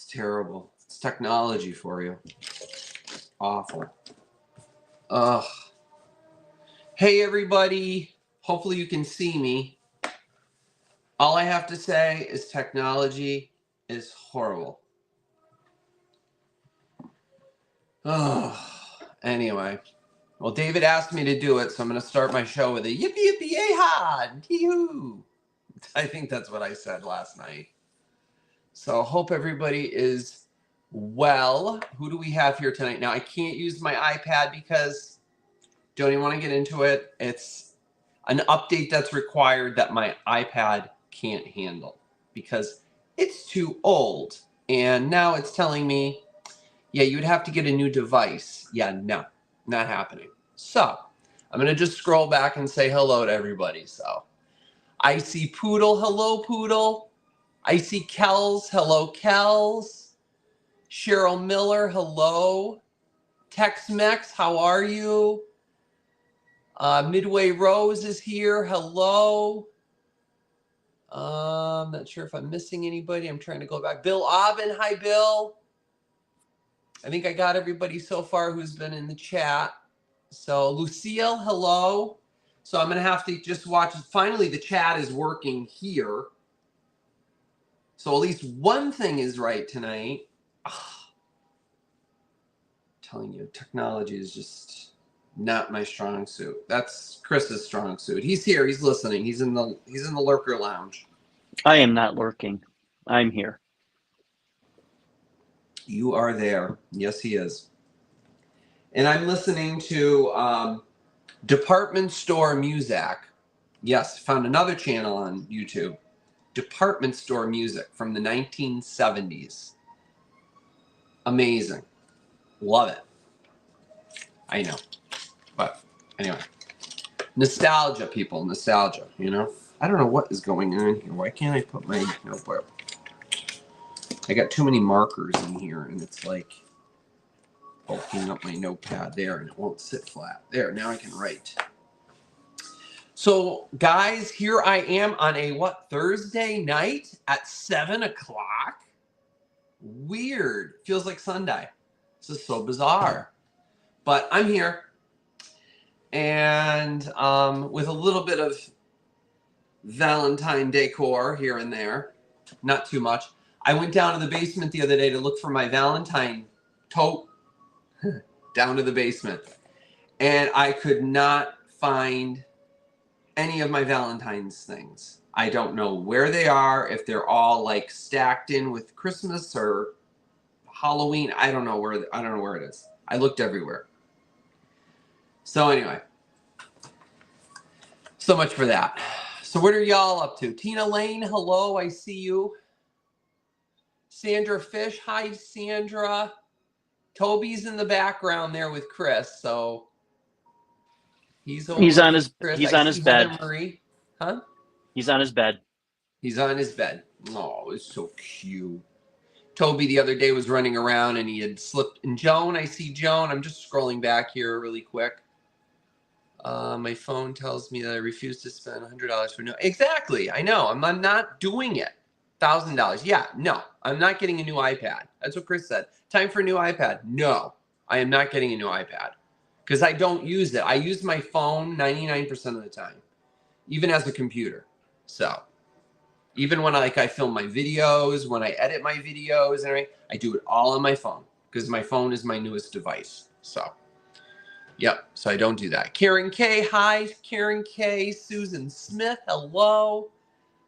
terrible. It's technology for you. Awful. Ugh. Hey, everybody. Hopefully you can see me. All I have to say is technology is horrible. Ugh. Anyway. Well, David asked me to do it, so I'm going to start my show with a yippee yippee yay ha, hee-hoo. I think that's what I said last night. So hope everybody is well. Who do we have here tonight? Now, I can't use my iPad because don't even want to get into it. It's an update that's required that my iPad can't handle because it's too old. And now it's telling me, yeah, you'd have to get a new device. Yeah, no, not happening. So I'm going to just scroll back and say hello to everybody. So I see Poodle. Hello, Poodle. I see Kells. Hello, Kells. Cheryl Miller. Hello. Tex-Mex. How are you? Midway Rose is here. Hello. I'm not sure if I'm missing anybody. I'm trying to go back. Bill Aubin. Hi, Bill. I think I got everybody so far who's been in the chat. So Lucille, hello. So I'm going to have to just watch. Finally, the chat is working here. So at least one thing is right tonight. I'm telling you, technology is just not my strong suit. That's Chris's strong suit. He's here. He's listening. He's in the lurker lounge. I am not lurking. I'm here. You are there. Yes, he is. And I'm listening to Department Store Music. Yes, found another channel on YouTube. Department Store Music from the 1970s. Amazing. Love it. I know. But anyway. Nostalgia, people. Nostalgia, you know? I don't know what is going on here. Why can't I put my notebook? I got too many markers in here, and it's like bulking up my notepad there, and it won't sit flat. There, now I can write. So, guys, here I am on a, Thursday night at 7 o'clock? Weird. Feels like Sunday. This is so bizarre. But I'm here. And with a little bit of Valentine decor here and there. Not too much. I went down to the basement the other day to look for my Valentine tote. Down to the basement. And I could not find any of my Valentine's things. I don't know where they are, if they're all like stacked in with Christmas or Halloween. I don't know where it is. I looked everywhere. So anyway, so much for that. So what are y'all up to? Tina Lane, hello, I see you. Sandra Fish, hi Sandra. Toby's in the background there with Chris, so he's on his bed. Heather Marie. Huh? He's on his bed. He's on his bed. Oh, it's so cute. Toby the other day was running around and he had slipped. And Joan, I see Joan. I'm just scrolling back here really quick. My phone tells me that I refuse to spend $100 for no. Exactly. I know. I'm not doing it. $1,000. Yeah, no. I'm not getting a new iPad. That's what Chris said. Time for a new iPad. No, I am not getting a new iPad because I don't use it. I use my phone 99% of the time, even as a computer. So even when I film my videos, when I edit my videos, and everything, I do it all on my phone because my phone is my newest device. So, yep. So I don't do that. Karen K, hi, Karen K. Susan Smith, hello.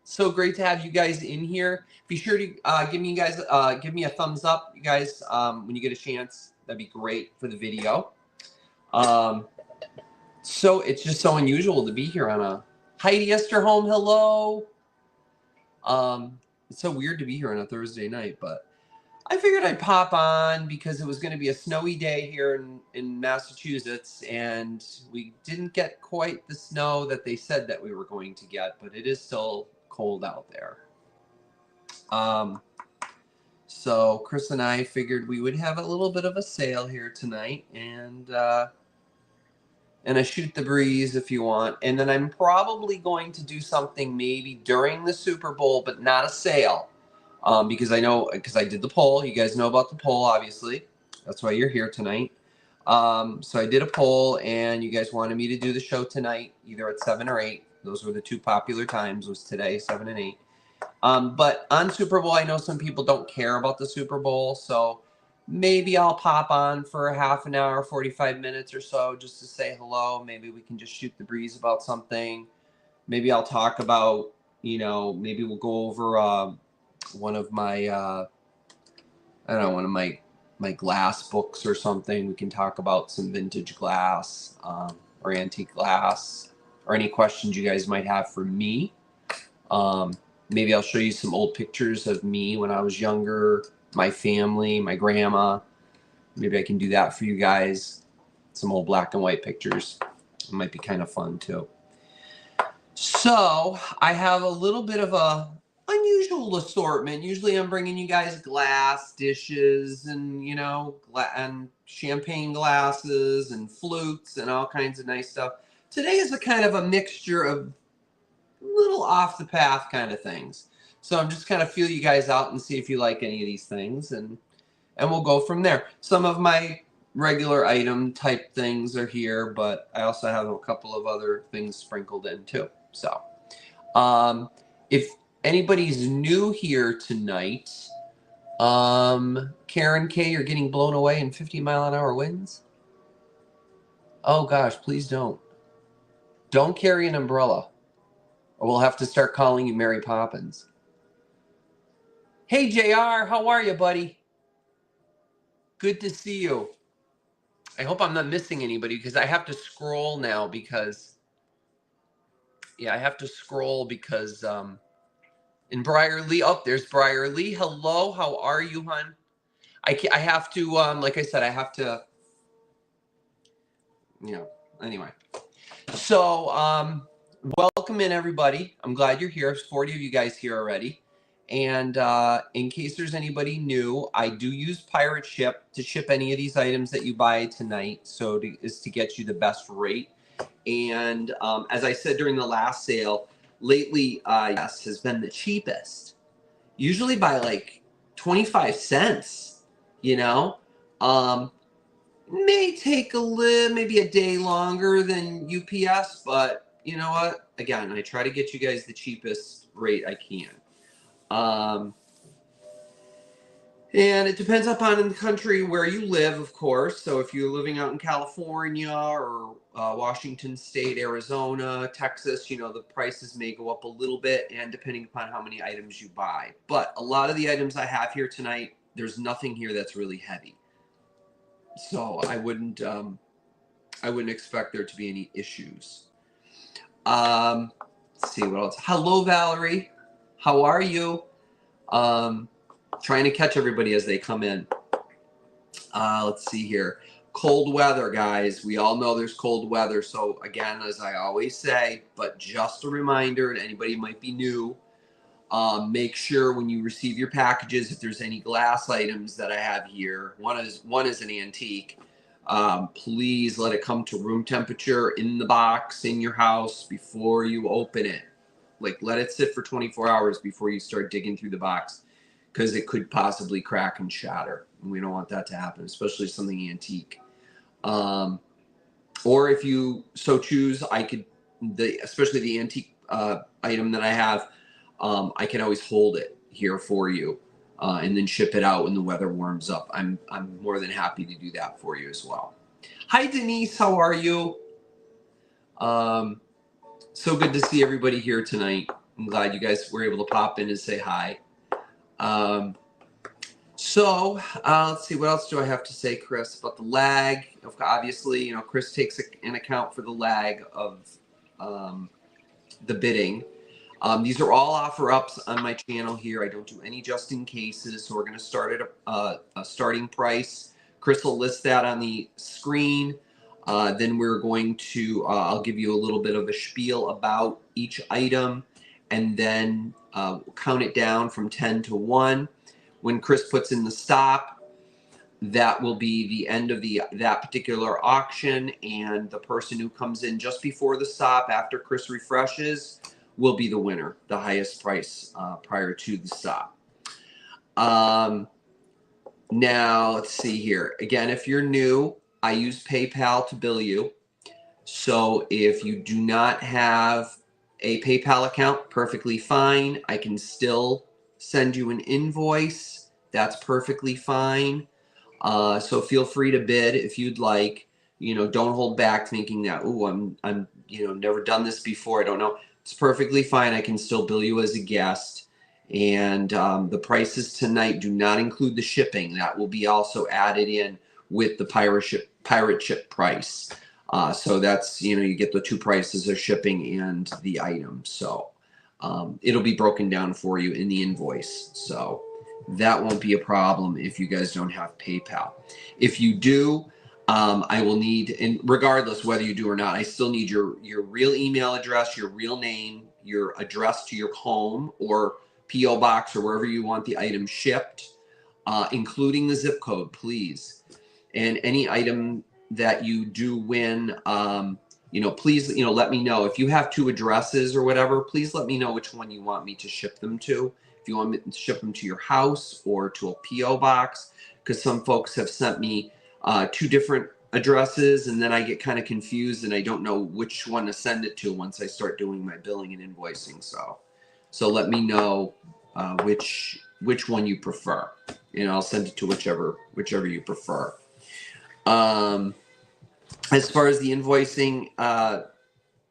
So great to have you guys in here. Be sure to give me a thumbs up, you guys, when you get a chance. That'd be great for the video. So it's just so unusual to be here on a Heidi Esterholm, hello. It's so weird to be here on a Thursday night, but I figured I'd pop on because it was going to be a snowy day here in Massachusetts, and we didn't get quite the snow that they said that we were going to get, but it is still cold out there. So Chris and I figured we would have a little bit of a sale here tonight, and a shoot the breeze if you want. And then I'm probably going to do something maybe during the Super Bowl, but not a sale. because I did the poll. You guys know about the poll, obviously. That's why you're here tonight. So I did a poll, and you guys wanted me to do the show tonight, either at 7 or 8. Those were the two popular times, was today, 7 and 8. But on Super Bowl, I know some people don't care about the Super Bowl, so maybe I'll pop on for a half an hour, 45 minutes or so, just to say hello. Maybe we can just shoot the breeze about something. Maybe I'll talk about, maybe we'll go over one of my, one of my glass books or something. We can talk about some vintage glass or antique glass, or any questions you guys might have for me. Maybe I'll show you some old pictures of me when I was younger, my family, my grandma. Maybe I can do that for you guys. Some old black and white pictures. It might be kind of fun too. So I have a little bit of a unusual assortment. Usually I'm bringing you guys glass dishes and, and champagne glasses and flutes and all kinds of nice stuff. Today is a kind of a mixture of little off the path kind of things. So I'm just kind of feel you guys out and see if you like any of these things, and we'll go from there. Some of my regular item type things are here, but I also have a couple of other things sprinkled in too. So if anybody's new here tonight, Karen K, you're getting blown away in 50-mile-an-hour winds? Oh gosh, please don't carry an umbrella, or we'll have to start calling you Mary Poppins. Hey, JR, how are you, buddy? Good to see you. I hope I'm not missing anybody, because I have to scroll now because, I have to scroll because in Briar Lee, there's Briar Lee. Hello, how are you, hon? I have to, like I said, I have to, anyway. So, welcome in, everybody. I'm glad you're here. There's 40 of you guys here already. And in case there's anybody new, I do use Pirate Ship to ship any of these items that you buy tonight. So is to get you the best rate. And as I said during the last sale, lately, yes, has been the cheapest. Usually by like 25 cents, May take maybe a day longer than UPS, but you know what? Again, I try to get you guys the cheapest rate I can. And it depends upon the country where you live, of course. So if you're living out in California or Washington State, Arizona, Texas, the prices may go up a little bit, and depending upon how many items you buy. But a lot of the items I have here tonight, there's nothing here that's really heavy. So I wouldn't expect there to be any issues. Let's see what else. Hello, Valerie. How are you? Trying to catch everybody as they come in. Let's see here. Cold weather, guys. We all know there's cold weather. So again, as I always say, but just a reminder to anybody who might be new, make sure when you receive your packages, if there's any glass items that I have here, one is an antique. Please let it come to room temperature in the box in your house before you open it. Like, let it sit for 24 hours before you start digging through the box, because it could possibly crack and shatter. And we don't want that to happen, especially something antique. Or if you so choose, especially the antique item that I have, I can always hold it here for you and then ship it out when the weather warms up. I'm more than happy to do that for you as well. Hi, Denise. How are you? So good to see everybody here tonight. I'm glad you guys were able to pop in and say hi. So let's see, what else do I have to say, Chris, about the lag? Obviously, Chris takes an account for the lag of the bidding. These are all offer ups on my channel here. I don't do any just in cases, so we're going to start at a starting price. Chris will list that on the screen. Then we're going to, I'll give you a little bit of a spiel about each item, and then count it down from 10 to 1. When Chris puts in the stop, that will be the end of that particular auction, and the person who comes in just before the stop after Chris refreshes will be the winner, the highest price prior to the stop. Now, let's see here. Again, if you're new, I use PayPal to bill you. So if you do not have a PayPal account, perfectly fine. I can still send you an invoice. That's perfectly fine. So feel free to bid if you'd like. You know, don't hold back thinking that, oh, I'm, never done this before. I don't know. It's perfectly fine. I can still bill you as a guest. And the prices tonight do not include the shipping. That will be also added in with the pirate ship price. So that's, you get the two prices of shipping and the item. So it'll be broken down for you in the invoice. So that won't be a problem if you guys don't have PayPal. If you do, I will need, and regardless whether you do or not, I still need your real email address, your real name, your address to your home or P.O. box or wherever you want the item shipped, including the zip code, please. And any item that you do win, please, let me know. If you have two addresses or whatever, please let me know which one you want me to ship them to. If you want me to ship them to your house or to a P.O. box, because some folks have sent me two different addresses, and then I get kind of confused and I don't know which one to send it to once I start doing my billing and invoicing. So let me know which one you prefer, and I'll send it to whichever you prefer. As far as the invoicing,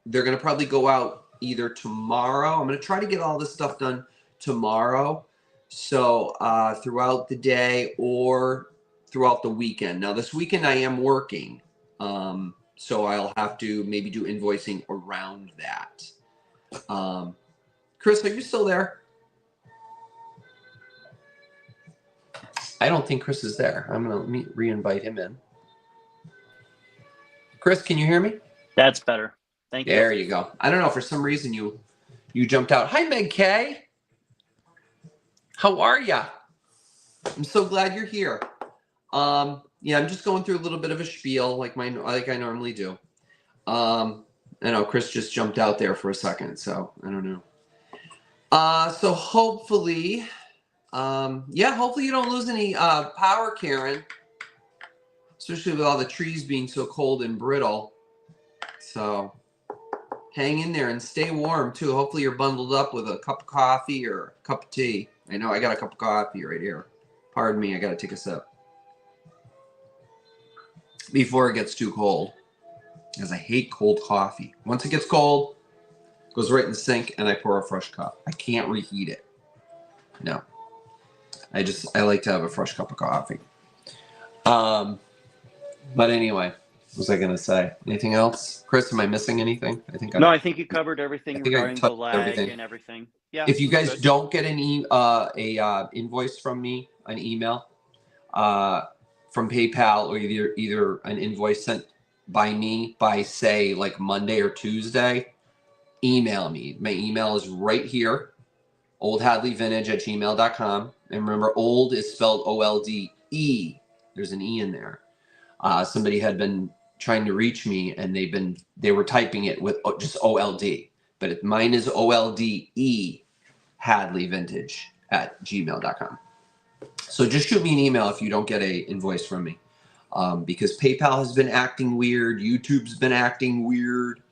they're going to probably go out either tomorrow. I'm going to try to get all this stuff done tomorrow. So throughout the day or throughout the weekend. Now this weekend I am working. So I'll have to maybe do invoicing around that. Chris, are you still there? I don't think Chris is there. I'm going to re-invite him in. Chris, can you hear me? That's better. Thank you. There you go. I don't know. For some reason, you jumped out. Hi, Meg Kay. How are ya? I'm so glad you're here. Yeah, I'm just going through a little bit of a spiel like I normally do. I know Chris just jumped out there for a second, so I don't know. So hopefully, hopefully you don't lose any power, Karen. Especially with all the trees being so cold and brittle. So hang in there and stay warm too. Hopefully you're bundled up with a cup of coffee or a cup of tea. I know I got a cup of coffee right here. Pardon me, I got to take a sip before it gets too cold, because I hate cold coffee. Once it gets cold, it goes right in the sink and I pour a fresh cup. I can't reheat it. No. I like to have a fresh cup of coffee. But anyway, what was I going to say? Anything else? Chris, am I missing anything? I think you covered everything regarding the lag and everything. Yeah. If you guys don't get an invoice from me, an email from PayPal, or either an invoice sent by me by, say, like Monday or Tuesday, email me. My email is right here, oldhadleyvintage@gmail.com. And remember, old is spelled O-L-D-E. There's an E in there. Somebody had been trying to reach me, and they were typing it with just O-L-D. But mine is O-L-D-E, hadleyvintage@gmail.com. So just shoot me an email if you don't get a invoice from me. Because PayPal has been acting weird. YouTube's been acting weird.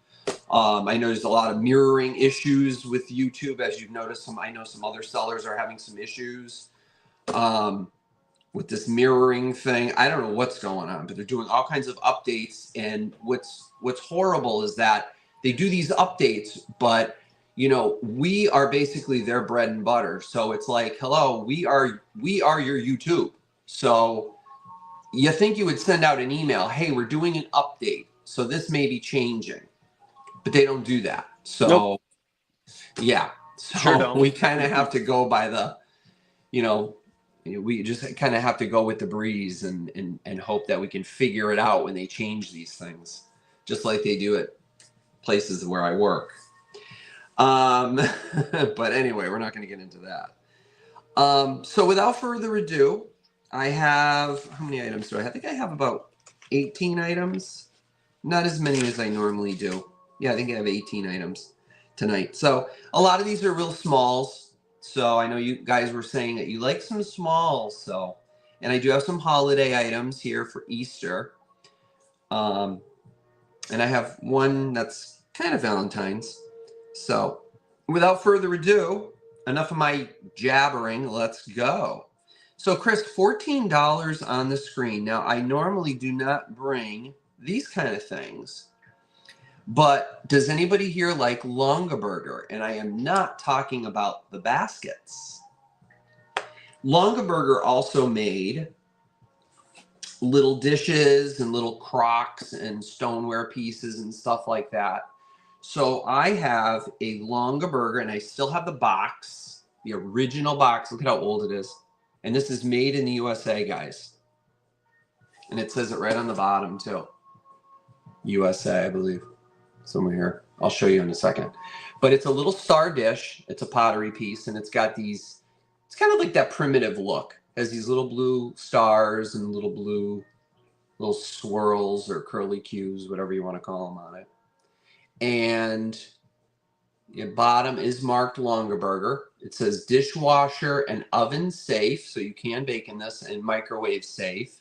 I know there's a lot of mirroring issues with YouTube, as you've noticed. I know some other sellers are having some issues with this mirroring thing. I don't know what's going on, but they're doing all kinds of updates. And what's horrible is that they do these updates, but we are basically their bread and butter. So it's like, hello, we are your YouTube. So you think you would send out an email, hey, we're doing an update, so this may be changing, but they don't do that. So nope. Yeah, so sure we kind of have to go by the, we just kind of have to go with the breeze and hope that we can figure it out when they change these things, just like they do at places where I work. But anyway, we're not going to get into that. So without further ado, I have, how many items do I have? I think I have about 18 items. Not as many as I normally do. Yeah, I think I have 18 items tonight. So a lot of these are real smalls. So I know you guys were saying that you like some smalls. So, and I do have some holiday items here for Easter. And I have one that's kind of Valentine's. So without further ado, enough of my jabbering, let's go. So Chris, $14 on the screen. Now I normally do not bring these kind of things, but does anybody here like Longaberger? And I am not talking about the baskets. Longaberger also made little dishes and little crocks and stoneware pieces and stuff like that. So I have a Longaberger, and I still have the box, the original box. Look at how old it is. And this is made in the USA, guys. And it says it right on the bottom too. USA, I believe. Somewhere here. I'll show you in a second. But it's a little star dish. It's a pottery piece, and it's got these, it's kind of like that primitive look. It has these little blue stars and little blue little swirls or curly cues, whatever you want to call them on it. And the bottom is marked Longaberger. It says dishwasher and oven safe, so you can bake in this, and microwave safe.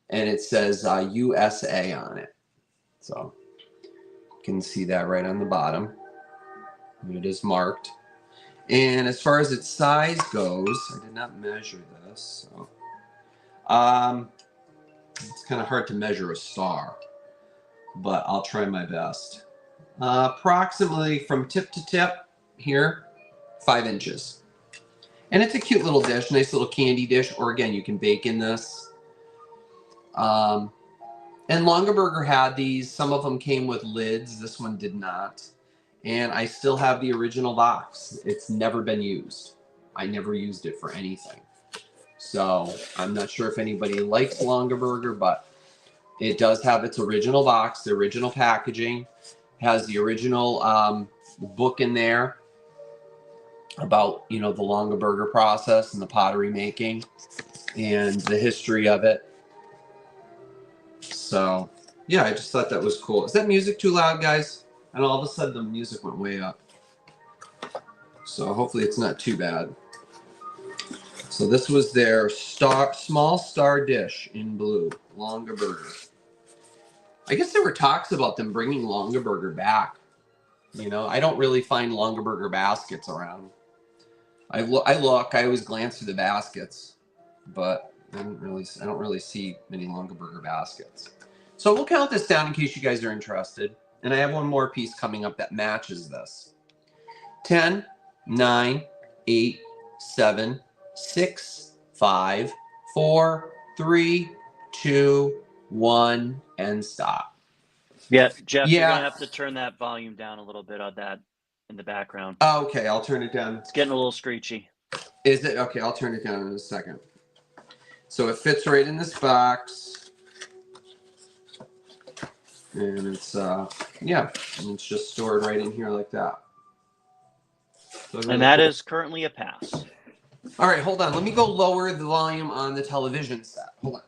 And it says USA on it. So you can see that right on the bottom. It is marked. And as far as its size goes, I did not measure this. So it's kind of hard to measure a star, but I'll try my best. Approximately from tip to tip here, 5 inches. And it's a cute little dish, nice little candy dish, or again, you can bake in this. And Longaberger had these. Some of them came with lids. This one did not. And I still have the original box. It's never been used. I never used it for anything. So I'm not sure if anybody likes Longaberger, but it does have its original box, the original packaging, has the original book in there about, you know, the Longaberger process and the pottery making and the history of it. So yeah, I just thought that was cool. Is that music too loud, guys? And all of a sudden the music went way up. So hopefully it's not too bad. So this was their small star dish in blue, Longaberger. I guess there were talks about them bringing Longaberger back. You know, I don't really find Longaberger baskets around. I always glance through the baskets, but I don't really see many Longaberger baskets. So we'll count this down in case you guys are interested. And I have one more piece coming up that matches this. 10, 9, 8, 7, 6, 5, 4, 3, 2, 1, and stop. Yeah, Jeff, you're gonna have to turn that volume down a little bit on that in the background. Okay, I'll turn it down. It's getting a little screechy. Is it? Okay, I'll turn it down in a second. So it fits right in this box. And it's, yeah, and it's just stored right in here like that. So really and that is currently a pass. All right, hold on. Let me go lower the volume on the television set. Hold on.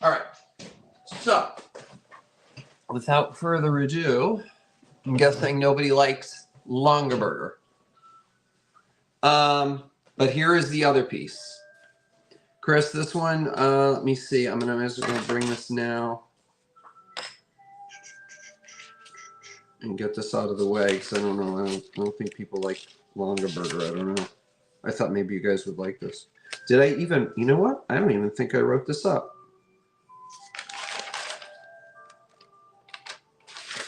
All right. So, without further ado, I'm guessing nobody likes Longaberger. But here is the other piece. Chris, this one, let me see. I'm gonna bring this now and get this out of the way because I don't know. I don't think people like Longaberger. I don't know. I thought maybe you guys would like this. Did I even? You know what? I don't even think I wrote this up.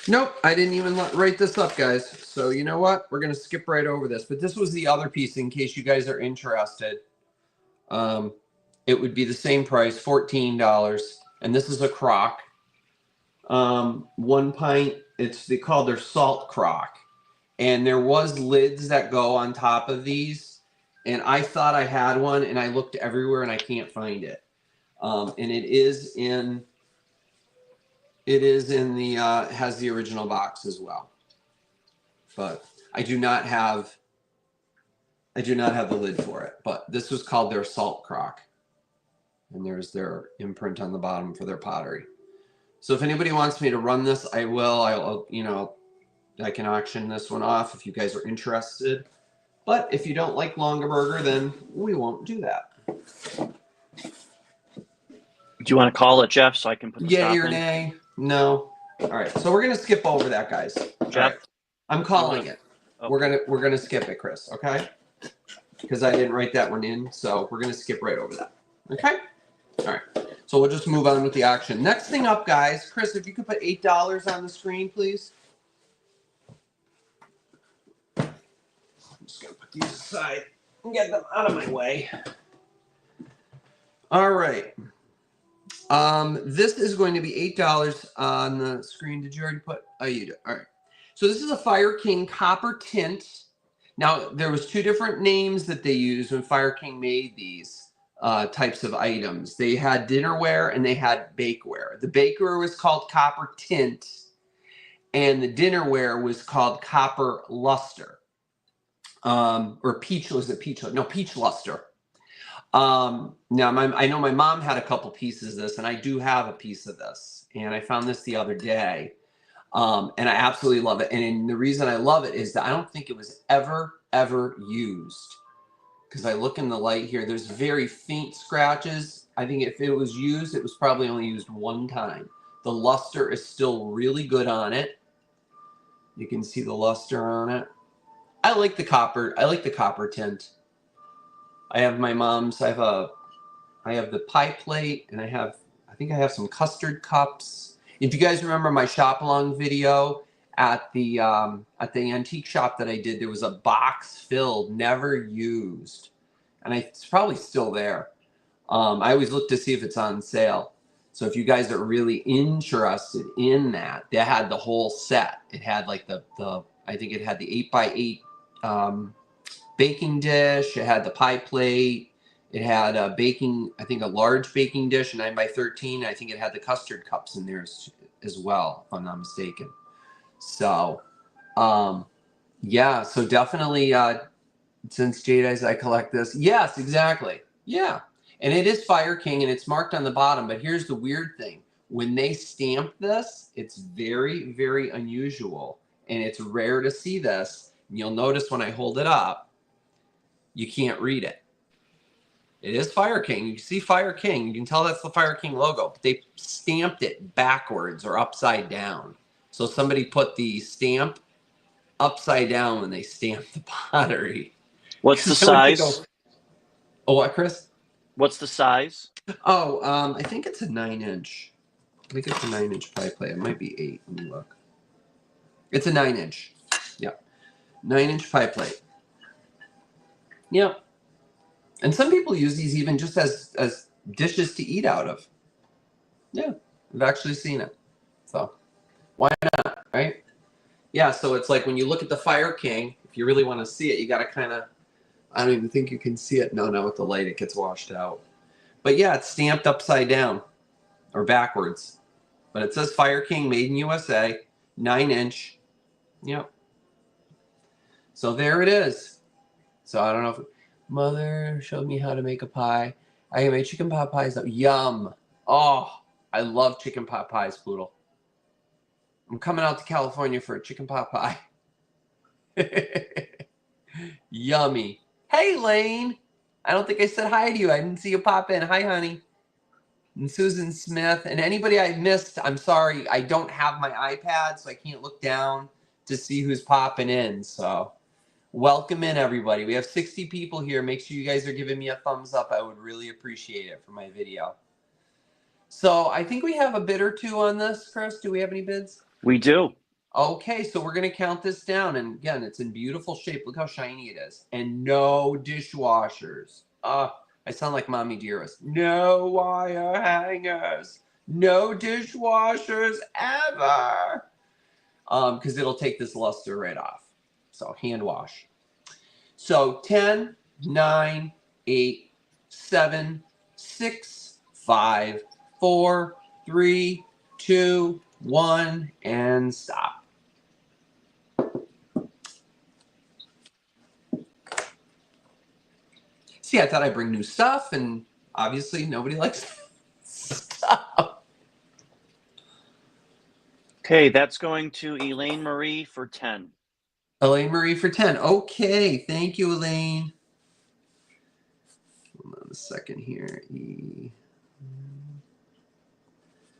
Nope, I didn't even write this up, guys. So you know what? We're gonna skip right over this. But this was the other piece in case you guys are interested. It would be the same price, $14, and this is a crock. 1 pint. They call their salt crock, and there was lids that go on top of these, and I thought I had one, and I looked everywhere, and I can't find it. And it is in the has the original box as well, but I do not have the lid for it. But this was called their salt crock. And there's their imprint on the bottom for their pottery. So if anybody wants me to run this, I will. I'll, you know, I can auction this one off if you guys are interested. But if you don't like Longaberger, then we won't do that. Do you want to call it, Jeff, so I can put the stop Yay or in? nay? No. All right, so we're gonna skip over that, guys. Jeff, all right. I'm calling it. Okay. We're gonna skip it, Chris. Okay? Because I didn't write that one in, so we're gonna skip right over that. Okay? All right. So we'll just move on with the auction. Next thing up, guys. Chris, if you could put $8 on the screen, please. I'm just gonna put these aside and get them out of my way. All right. This is going to be $8 on the screen. Did you already put? Oh, you did. All right. So this is a Fire King copper tint. Now, there was two different names that they used when Fire King made these types of items. They had dinnerware and they had bakeware. The bakeware was called copper tint, and the dinnerware was called copper luster. Or peach, was it peach? No, peach luster. Now, I know my mom had a couple pieces of this, and I do have a piece of this. And I found this the other day. And I absolutely love it. And the reason I love it is that I don't think it was ever used. Because I look in the light here, there's very faint scratches. I think if it was used, it was probably only used one time. The luster is still really good on it. You can see the luster on it. I like the copper. I like the copper tint. I have my mom's. I have the pie plate, and I think I have some custard cups. If you guys remember my shop along video at the antique shop that I did, there was a box filled, never used, and it's probably still there. I always look to see if it's on sale. So if you guys are really interested in that, they had the whole set. It had like I think it had the 8x8 baking dish. It had the pie plate. It had a I think a large baking dish, 9x13. I think it had the custard cups in there as well, if I'm not mistaken. So, yeah, so definitely, since Jade eyes, I collect this. Yes, exactly. Yeah. And it is Fire King, and it's marked on the bottom. But here's the weird thing. When they stamp this, it's very, very unusual. And it's rare to see this. And you'll notice when I hold it up, you can't read it. It is Fire King. You can see Fire King. You can tell that's the Fire King logo. But they stamped it backwards or upside down. So somebody put the stamp upside down when they stamped the pottery. What's the size? Oh, what, Chris? What's the size? Oh, I think it's a 9-inch. I think it's a 9-inch pie plate. It might be 8. Let me look. It's a 9-inch. Yeah. 9-inch pie plate. Yeah. And some people use these even just as dishes to eat out of. Yeah, I've actually seen it. So why not, right? Yeah, so it's like when you look at the Fire King, if you really want to see it, you got to kind of, I don't even think you can see it. No, with the light, it gets washed out. But yeah, it's stamped upside down or backwards. But it says Fire King, made in USA, 9-inch. Yep. So there it is. So I don't know if... Mother showed me how to make a pie. I made chicken pot pies. Yum. Oh, I love chicken pot pies, Poodle. I'm coming out to California for a chicken pot pie. Yummy. Hey, Lane. I don't think I said hi to you. I didn't see you pop in. Hi, honey. And Susan Smith. And anybody I missed, I'm sorry. I don't have my iPad, so I can't look down to see who's popping in. So... welcome in, everybody. We have 60 people here. Make sure you guys are giving me a thumbs up. I would really appreciate it for my video. So I think we have a bid or two on this, Chris. Do we have any bids? We do. Okay, so we're going to count this down. And again, it's in beautiful shape. Look how shiny it is. And no dishwashers. I sound like Mommy Dearest. No wire hangers. No dishwashers ever. Because it'll take this luster right off. So hand wash. So 10, 9, 8, 7, 6, 5, 4, 3, 2, 1, and stop. See, I thought I'd bring new stuff, and obviously nobody likes stuff. Okay, that's going to Elaine Marie for 10. Elaine Marie for 10. Okay, thank you, Elaine. Hold on a second here.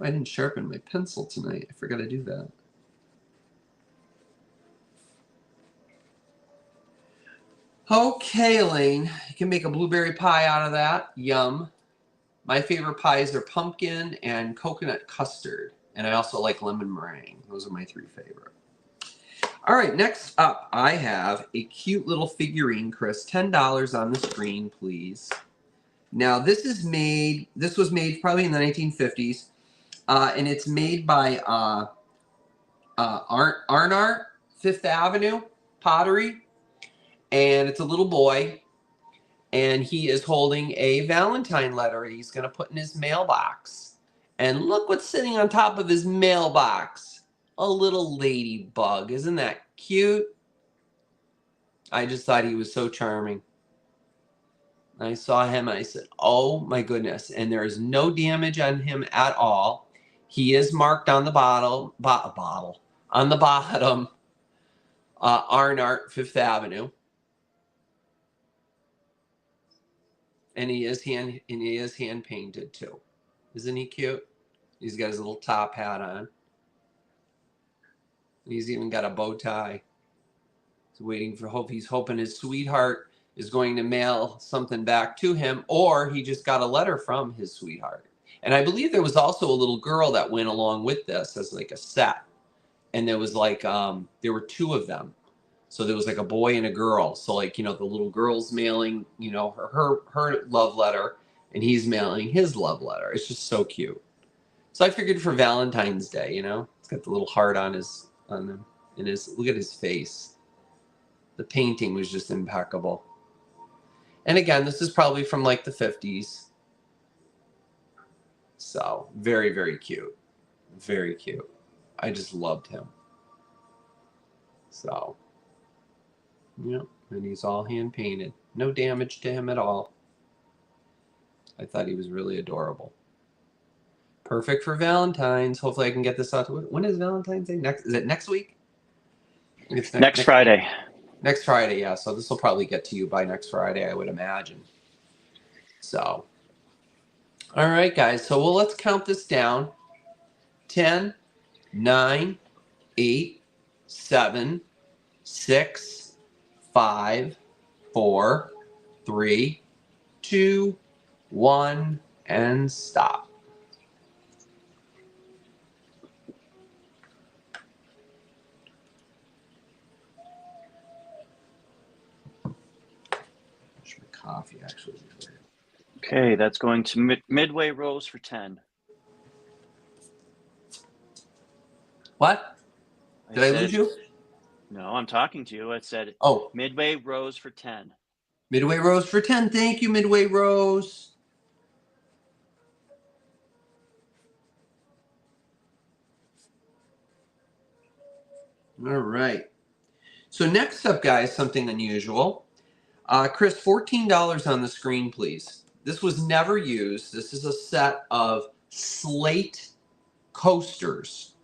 I didn't sharpen my pencil tonight. I forgot to do that. Okay, Elaine. You can make a blueberry pie out of that. Yum. My favorite pies are pumpkin and coconut custard. And I also like lemon meringue. Those are my 3 favorite. All right, next up, I have a cute little figurine, Chris. $10 on the screen, please. Now, this was made probably in the 1950s. And it's made by Arnart, Fifth Avenue Pottery. And it's a little boy. And he is holding a Valentine letter he's going to put in his mailbox. And look what's sitting on top of his mailbox. A little ladybug. Isn't that cute? I just thought he was so charming. I saw him and I said, oh my goodness. And there is no damage on him at all. He is marked on the bottle, on the bottom, Arnart, Fifth Avenue. And he is hand painted too. Isn't he cute? He's got his little top hat on. He's even got a bow tie. He's hoping his sweetheart is going to mail something back to him, or he just got a letter from his sweetheart. And I believe there was also a little girl that went along with this as like a set. And there was like there were 2 of them. So there was like a boy and a girl. So like, the little girl's mailing, her love letter, and he's mailing his love letter. It's just so cute. So I figured for Valentine's Day, it's got the little heart on him, look at his face. The painting was just impeccable. And again, this is probably from like the 50s. So very, very cute. Very cute. I just loved him. So, and he's all hand painted. No damage to him at all. I thought he was really adorable. Perfect for Valentine's. Hopefully I can get this out to when is Valentine's Day? Is it next week? It's next Friday. Next Friday, yeah. So this will probably get to you by next Friday, I would imagine. So, all right, guys. So let's count this down. 10, 9, 8, 7, 6, 5, 4, 3, 2, 1, and stop. Coffee actually. Okay, that's going to Midway Rose for 10. What? Did I lose you? No, I'm talking to you. It said, Midway Rose for 10. Midway Rose for 10. Thank you, Midway Rose. All right. So next up, guys, something unusual. Chris, $14 on the screen, please. This was never used. This is a set of Slate coasters.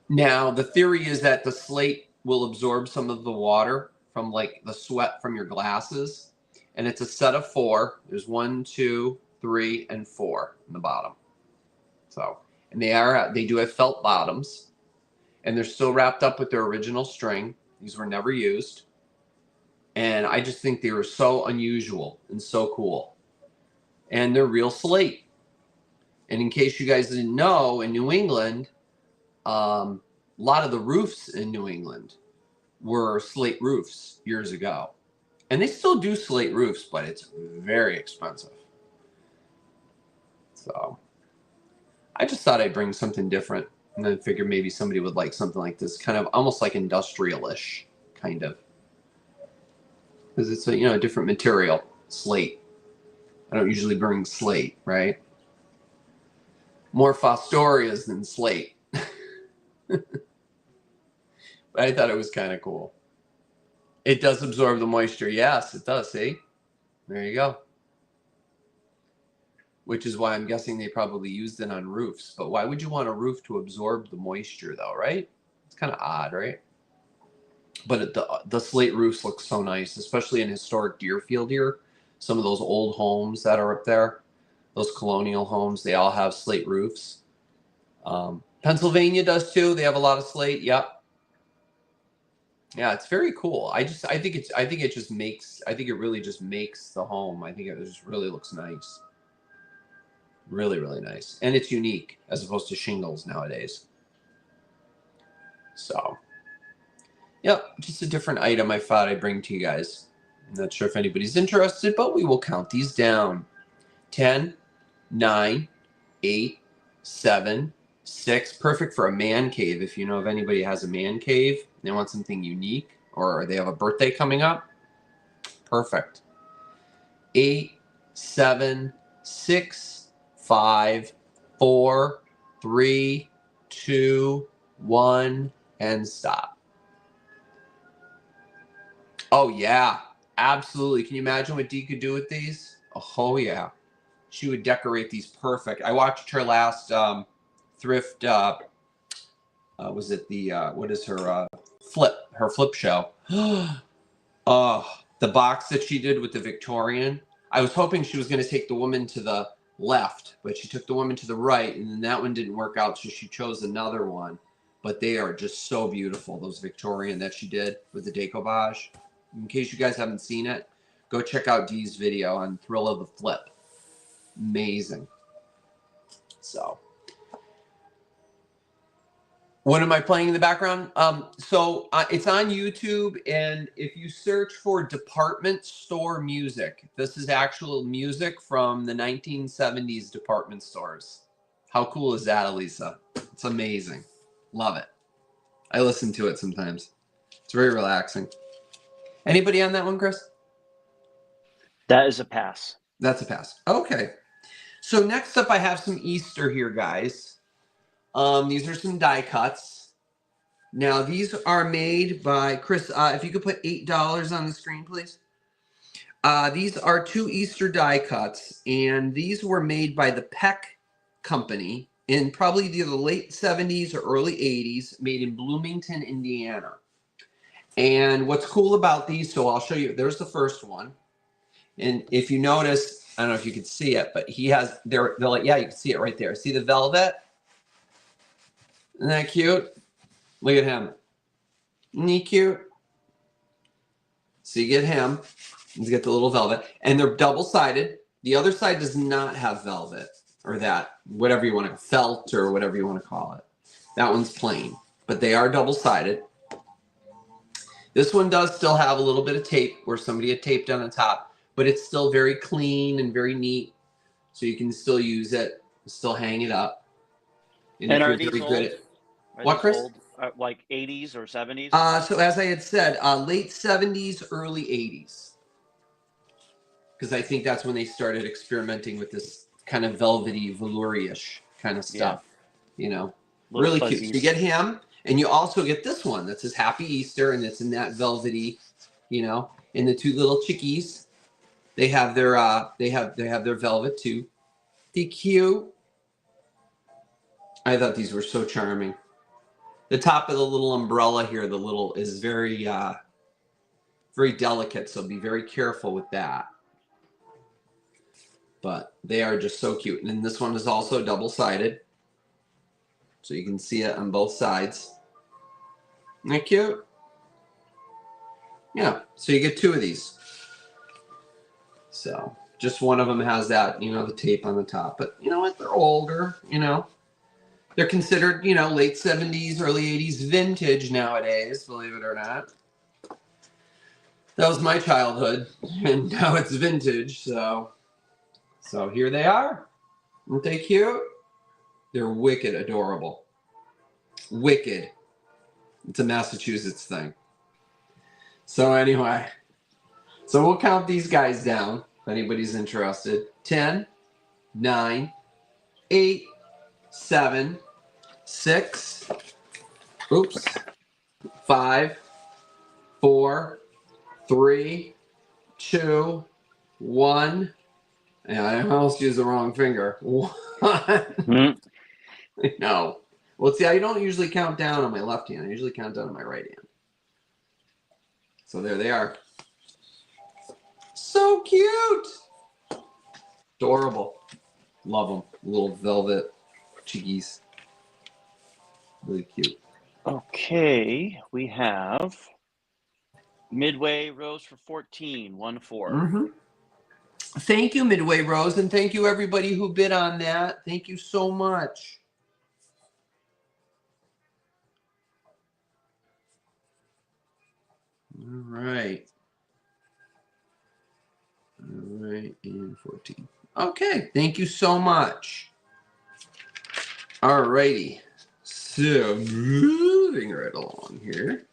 Now, the theory is that the slate will absorb some of the water from like the sweat from your glasses. And it's a set of 4. There's 1, 2, 3, and 4 in the bottom. So, and they do have felt bottoms. And they're still wrapped up with their original string. These were never used. And I just think they were so unusual and so cool. And they're real slate. And in case you guys didn't know, in New England, a lot of the roofs in New England were slate roofs years ago. And they still do slate roofs, but it's very expensive. So I just thought I'd bring something different. And then figured maybe somebody would like something like this, kind of almost like industrial-ish, kind of. Because it's a different material, slate. I don't usually bring slate, right? More Fostorias than slate. But I thought it was kind of cool. It does absorb the moisture. Yes, it does. See? There you go. which is why I'm guessing they probably used it on roofs. But why would you want a roof to absorb the moisture, though, right? It's kind of odd, right? But the slate roofs look so nice, especially in historic Deerfield here. Some of those old homes that are up there, those colonial homes, they all have slate roofs. Pennsylvania does too. They have a lot of slate. Yep. Yeah, it's very cool. I think it really just makes the home. I think it just really looks nice. Really, really nice. And it's unique as opposed to shingles nowadays. So, yep, just a different item I thought I'd bring to you guys. I'm not sure if anybody's interested, but we will count these down. 10, 9, 8, 7, 6. Perfect for a man cave. If you know if anybody has a man cave, they want something unique, or they have a birthday coming up. Perfect. 8, 7, 6, 5, 4, 3, 2, 1, and stop. Oh, yeah. Absolutely. Can you imagine what Dee could do with these? Oh, yeah. She would decorate these perfect. I watched her last thrift, was it the, what is her flip show. Oh, the box that she did with the Victorian. I was hoping she was going to take the woman to the left, but she took the woman to the right, and then that one didn't work out, so she chose another one. But they are just so beautiful, those Victorian that she did with the decoupage. In case you guys haven't seen it, go check out Dee's video on Thrill of the Flip. Amazing. So, what am I playing in the background? It's on YouTube, and if you search for department store music, this is actual music from the 1970s department stores. How cool is that, Elisa? It's amazing. Love it. I listen to it sometimes. It's very relaxing. Anybody on that one, Chris? That is a pass. That's a pass. Okay. So next up, I have some Easter here, guys. These are some die cuts. Now, these are made by Chris. If you could put $8 on the screen, please. These are 2 Easter die cuts, and these were made by the Peck Company in probably either the late 70s or early 80s, made in Bloomington, Indiana. And what's cool about these, so I'll show you. There's the first one. And if you notice, I don't know if you can see it, but he has, they're like, yeah, you can see it right there. See the velvet? Isn't that cute? Look at him. Isn't he cute? So you get him. You get the little velvet. And they're double-sided. The other side does not have velvet, or that, whatever you want to, felt, or whatever you want to call it. That one's plain. But they are double-sided. This one does still have a little bit of tape where somebody had taped on the top, but it's still very clean and very neat. So you can still use it, still hang it up. And are these old? What, Chris? Old, like 80s or 70s? So as I had said, late 70s, early 80s. Because I think that's when they started experimenting with this kind of velvety, velour-ish kind of stuff. Yeah. You know, little really fuzzies. Cute. So you get him, and you also get this one that says Happy Easter, and it's in that velvety, you know. And the 2 little chickies, they have their their velvet too. They're cute. I thought these were so charming. The top of the little umbrella here, the little is very, very delicate, so be very careful with that. But they are just so cute. And then this one is also double-sided, so you can see it on both sides. Isn't that cute? Yeah, so you get 2 of these. So just one of them has that, you know, the tape on the top. But you know what? They're older, you know. They're considered, you know, late 70s, early 80s vintage nowadays, believe it or not. That was my childhood, and now it's vintage, so here they are. Aren't they cute? They're wicked adorable. Wicked. It's a Massachusetts thing. So anyway, so we'll count these guys down if anybody's interested. 10, 9, 8, 7, 6, 5, 4, 3, 2, 1, Yeah, I almost used the wrong finger. What? Mm. No. Well, see, I don't usually count down on my left hand. I usually count down on my right hand. So there they are. So cute. Adorable. Love them. Little velvet chickies. Really cute. Okay, we have Midway Rose for 14, 1-4. Mm-hmm. Thank you, Midway Rose, and thank you everybody who bid on that. Thank you so much. All right. All right, and 14. Okay, thank you so much. All righty. So moving right along here.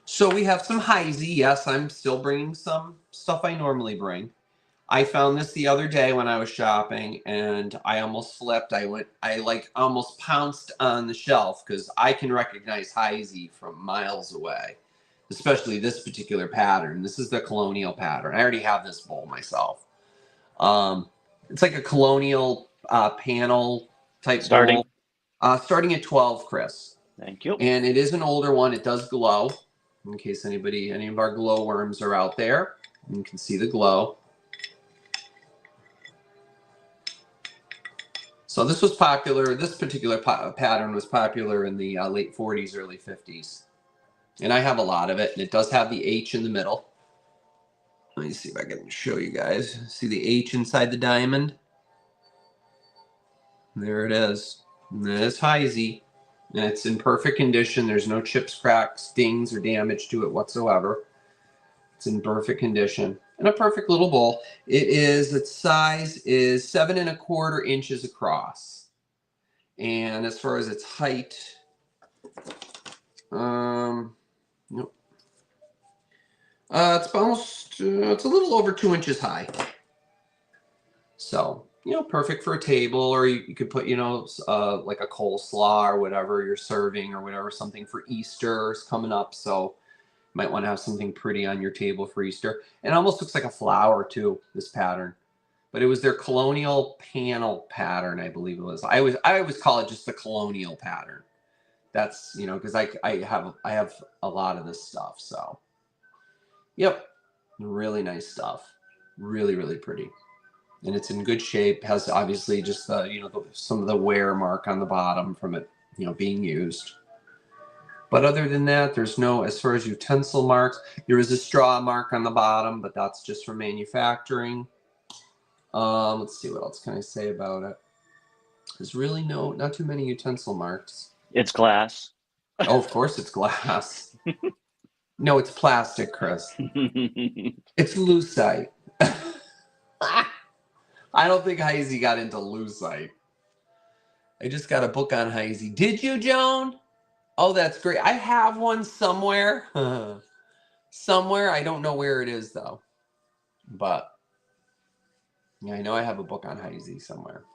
So we have some Heisey. Yes, I'm still bringing some stuff I normally bring. I found this the other day when I was shopping, and I almost flipped. I like almost pounced on the shelf because I can recognize Heisey from miles away, especially this particular pattern. This is the colonial pattern. I already have this bowl myself. It's like a colonial panel type bowl. Starting at 12, Chris. Thank you. And it is an older one. It does glow. In case any of our glow worms are out there, you can see the glow. So this was popular. This particular pattern was popular in the late 40s, early 50s. And I have a lot of it. And it does have the H in the middle. Let me see if I can show you guys. See the H inside the diamond? There it is. And that's Heisey. And it's in perfect condition. There's no chips, cracks, dings, or damage to it whatsoever. It's in perfect condition. And a perfect little bowl. Its size is 7 1/4 inches across. And as far as its height, nope. It's almost, it's a little over 2 inches high. So, perfect for a table, or you could put, like a coleslaw or whatever you're serving or whatever, something for Easter is coming up. So you might want to have something pretty on your table for Easter. And it almost looks like a flower too, this pattern. But it was their colonial panel pattern, I believe it was. I always call it just the colonial pattern. That's, because I have a lot of this stuff. So, yep, really nice stuff. Really, really pretty. And it's in good shape. Has obviously just the, some of the wear mark on the bottom from it, being used. But other than that, there's no, as far as utensil marks, there is a straw mark on the bottom, but that's just for manufacturing. Let's see, what else can I say about it? There's really not too many utensil marks. It's glass. Oh, of course it's glass. No, it's plastic, Chris. It's lucite. I don't think Heisey got into lucite. I just got a book on Heisey. Did you, Joan? Oh, that's great. I have one somewhere. Somewhere. I don't know where it is, though. But yeah, I know I have a book on Heisey somewhere.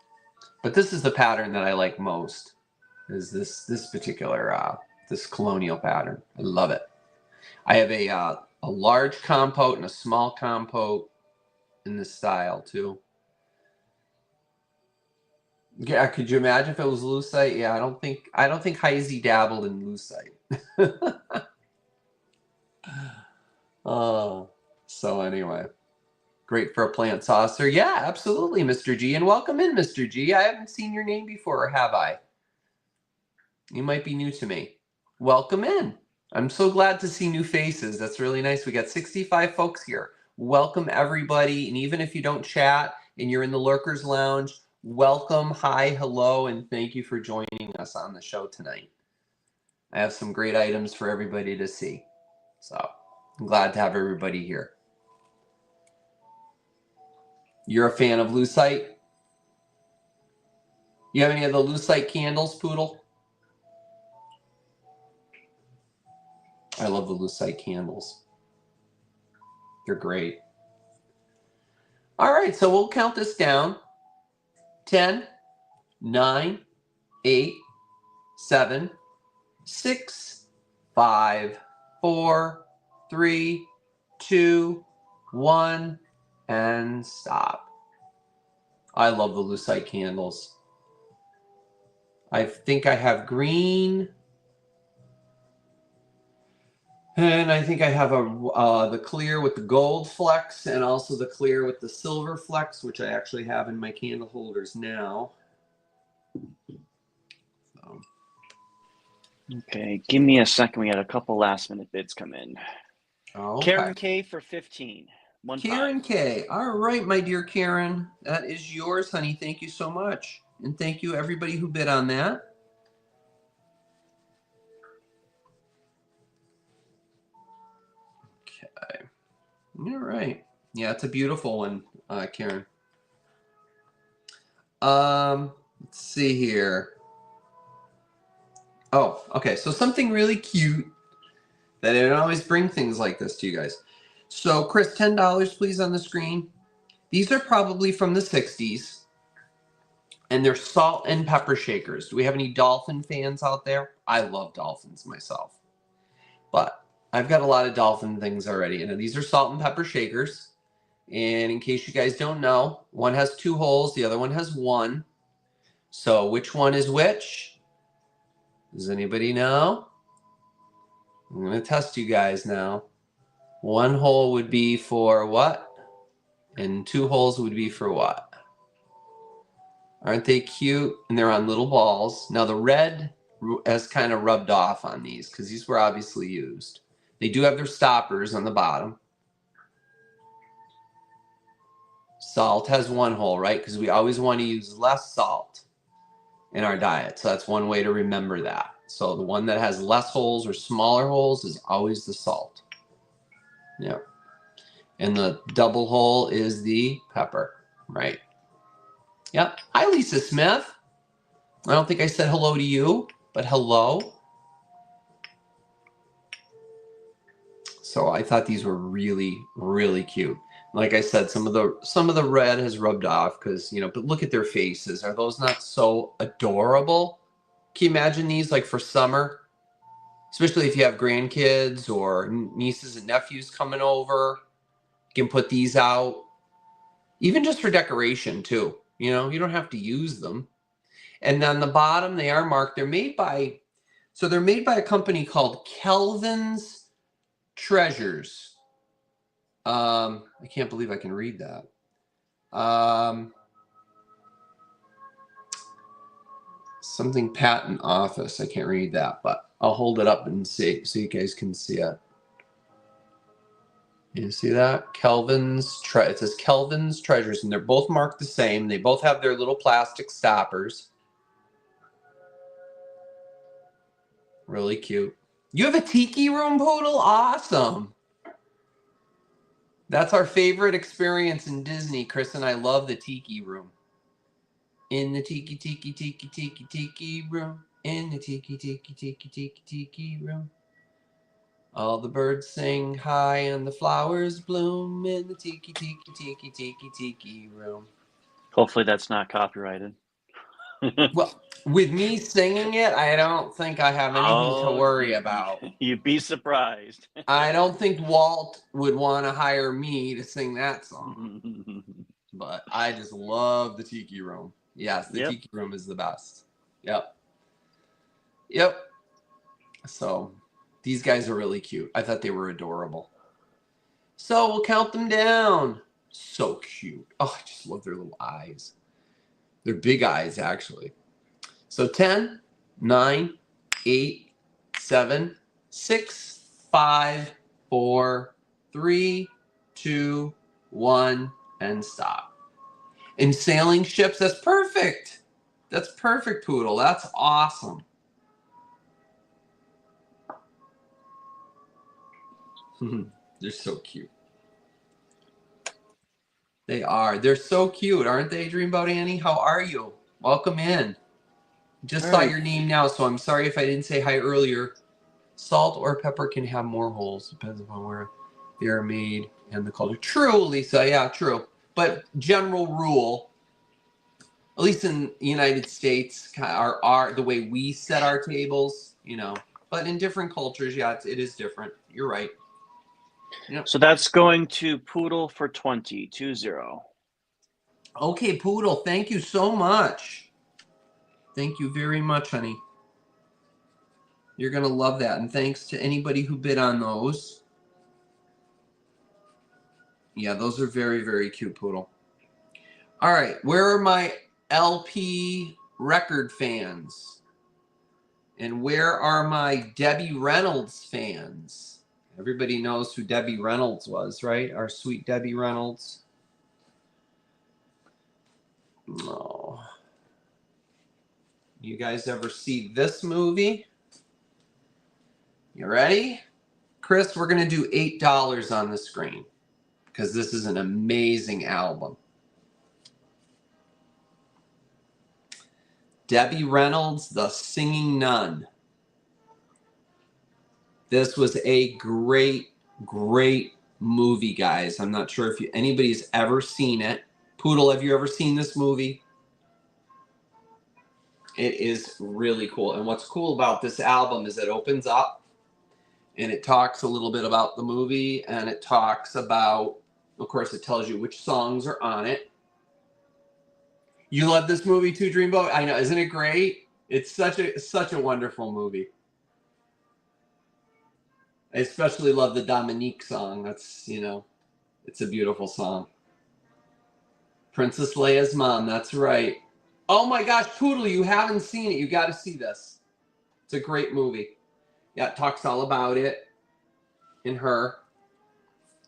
But this is the pattern that I like most, is this particular, this colonial pattern. I love it. I have a large compote and a small compote in this style, too. Yeah, could you imagine if it was lucite? Yeah, I don't think Heisey dabbled in lucite. Oh, so anyway, great for a plant saucer. Yeah, absolutely, Mr. G, and welcome in, Mr. G. I haven't seen your name before, or have I? You might be new to me. Welcome in. I'm so glad to see new faces. That's really nice. We got 65 folks here. Welcome everybody, and even if you don't chat and you're in the Lurkers Lounge, welcome, hi, hello, and thank you for joining us on the show tonight. I have some great items for everybody to see. So I'm glad to have everybody here. You're a fan of lucite? You have any of the lucite candles, Poodle? I love the lucite candles. They're great. All right, so we'll count this down. 10, 9, 8, 7, 6, 5, 4, 3, 2, 1, and stop. I love the lucite candles. I think I have green. And I think I have the clear with the gold flecks and also the clear with the silver flecks, which I actually have in my candle holders now. So. Okay, give me a second. We had a couple last minute bids come in. Okay. Karen K for 15. Karen K. All right, my dear Karen. That is yours, honey. Thank you so much. And thank you, everybody who bid on that. Okay. All right. Yeah, it's a beautiful one, Karen. Let's see here. Oh, okay. So something really cute that I don't always bring things like this to you guys. So, Chris, $10, please, on the screen. These are probably from the 60s, and they're salt and pepper shakers. Do we have any Dolphin fans out there? I love Dolphins myself, but I've got a lot of Dolphin things already. And these are salt and pepper shakers. And in case you guys don't know, one has 2 holes, the other one has 1. So which one is which? Does anybody know? I'm going to test you guys now. 1 hole would be for what? And 2 holes would be for what? Aren't they cute? And they're on little balls. Now the red has kind of rubbed off on these because these were obviously used. They do have their stoppers on the bottom. Salt has 1 hole, right? Because we always want to use less salt in our diet. So that's one way to remember that. So the one that has less holes or smaller holes is always the salt. Yeah. And the double hole is the pepper, right? Yep. Hi, Lisa Smith. I don't think I said hello to you, but hello. So I thought these were really, really cute. Like I said, some of the red has rubbed off because, but look at their faces. Are those not so adorable? Can you imagine these like for summer? Especially if you have grandkids or nieces and nephews coming over. You can put these out. Even just for decoration too. You don't have to use them. And on the bottom, they are marked. They're made by a company called Kelvin's Treasures. I can't believe I can read that. Something patent office. I can't read that, but I'll hold it up and see so you guys can see it. You see that? It says Kelvin's Treasures, and they're both marked the same. They both have their little plastic stoppers. Really cute. You have a tiki room, Poodle? Awesome. That's our favorite experience in Disney. Chris and I love the tiki room. In the tiki, tiki, tiki, tiki, tiki room. In the tiki, tiki, tiki, tiki, tiki room. All the birds sing high and the flowers bloom in the tiki, tiki, tiki, tiki, tiki room. Hopefully that's not copyrighted. Well, with me singing it, I don't think I have anything to worry about. You'd be surprised. I don't think Walt would want to hire me to sing that song. But I just love the tiki room. Yes, the tiki room is the best. Yep. So these guys are really cute. I thought they were adorable. So we'll count them down. So cute. Oh, I just love their little eyes. They're big eyes, actually. So 10, 9, 8, 7, 6, 5, 4, 3, 2, 1, and stop. In sailing ships, that's perfect. That's perfect, Poodle. That's awesome. They're so cute. They are. They're so cute, aren't they, Dreamboat Annie? How are you? Welcome in. Just saw your name now, so I'm sorry if I didn't say hi earlier. Salt or pepper can have more holes. Depends upon where they are made and the color. True, Lisa. Yeah, true. But general rule, at least in the United States, our the way we set our tables, But in different cultures, yeah, it is different. You're right. Yep. So that's going to Poodle for 20. Okay, Poodle, thank you so much. Thank you very much, honey. You're going to love that. And thanks to anybody who bid on those. Yeah, those are very, very cute, Poodle. All right, where are my LP record fans? And where are my Debbie Reynolds fans? Everybody knows who Debbie Reynolds was, right? Our sweet Debbie Reynolds. Oh. You guys ever see this movie? You ready? Chris, we're going to do $8 on the screen because this is an amazing album. Debbie Reynolds, The Singing Nun. This was a great, great movie, guys. I'm not sure if anybody's ever seen it. Poodle, have you ever seen this movie? It is really cool. And what's cool about this album is it opens up and it talks a little bit about the movie, and it talks about, of course, it tells you which songs are on it. You love this movie too, Dreamboat? I know, isn't it great? It's such a wonderful movie. I especially love the Dominique song. That's, it's a beautiful song. Princess Leia's mom, that's right. Oh my gosh, Poodle, you haven't seen it. You got to see this. It's a great movie. Yeah, it talks all about it and her.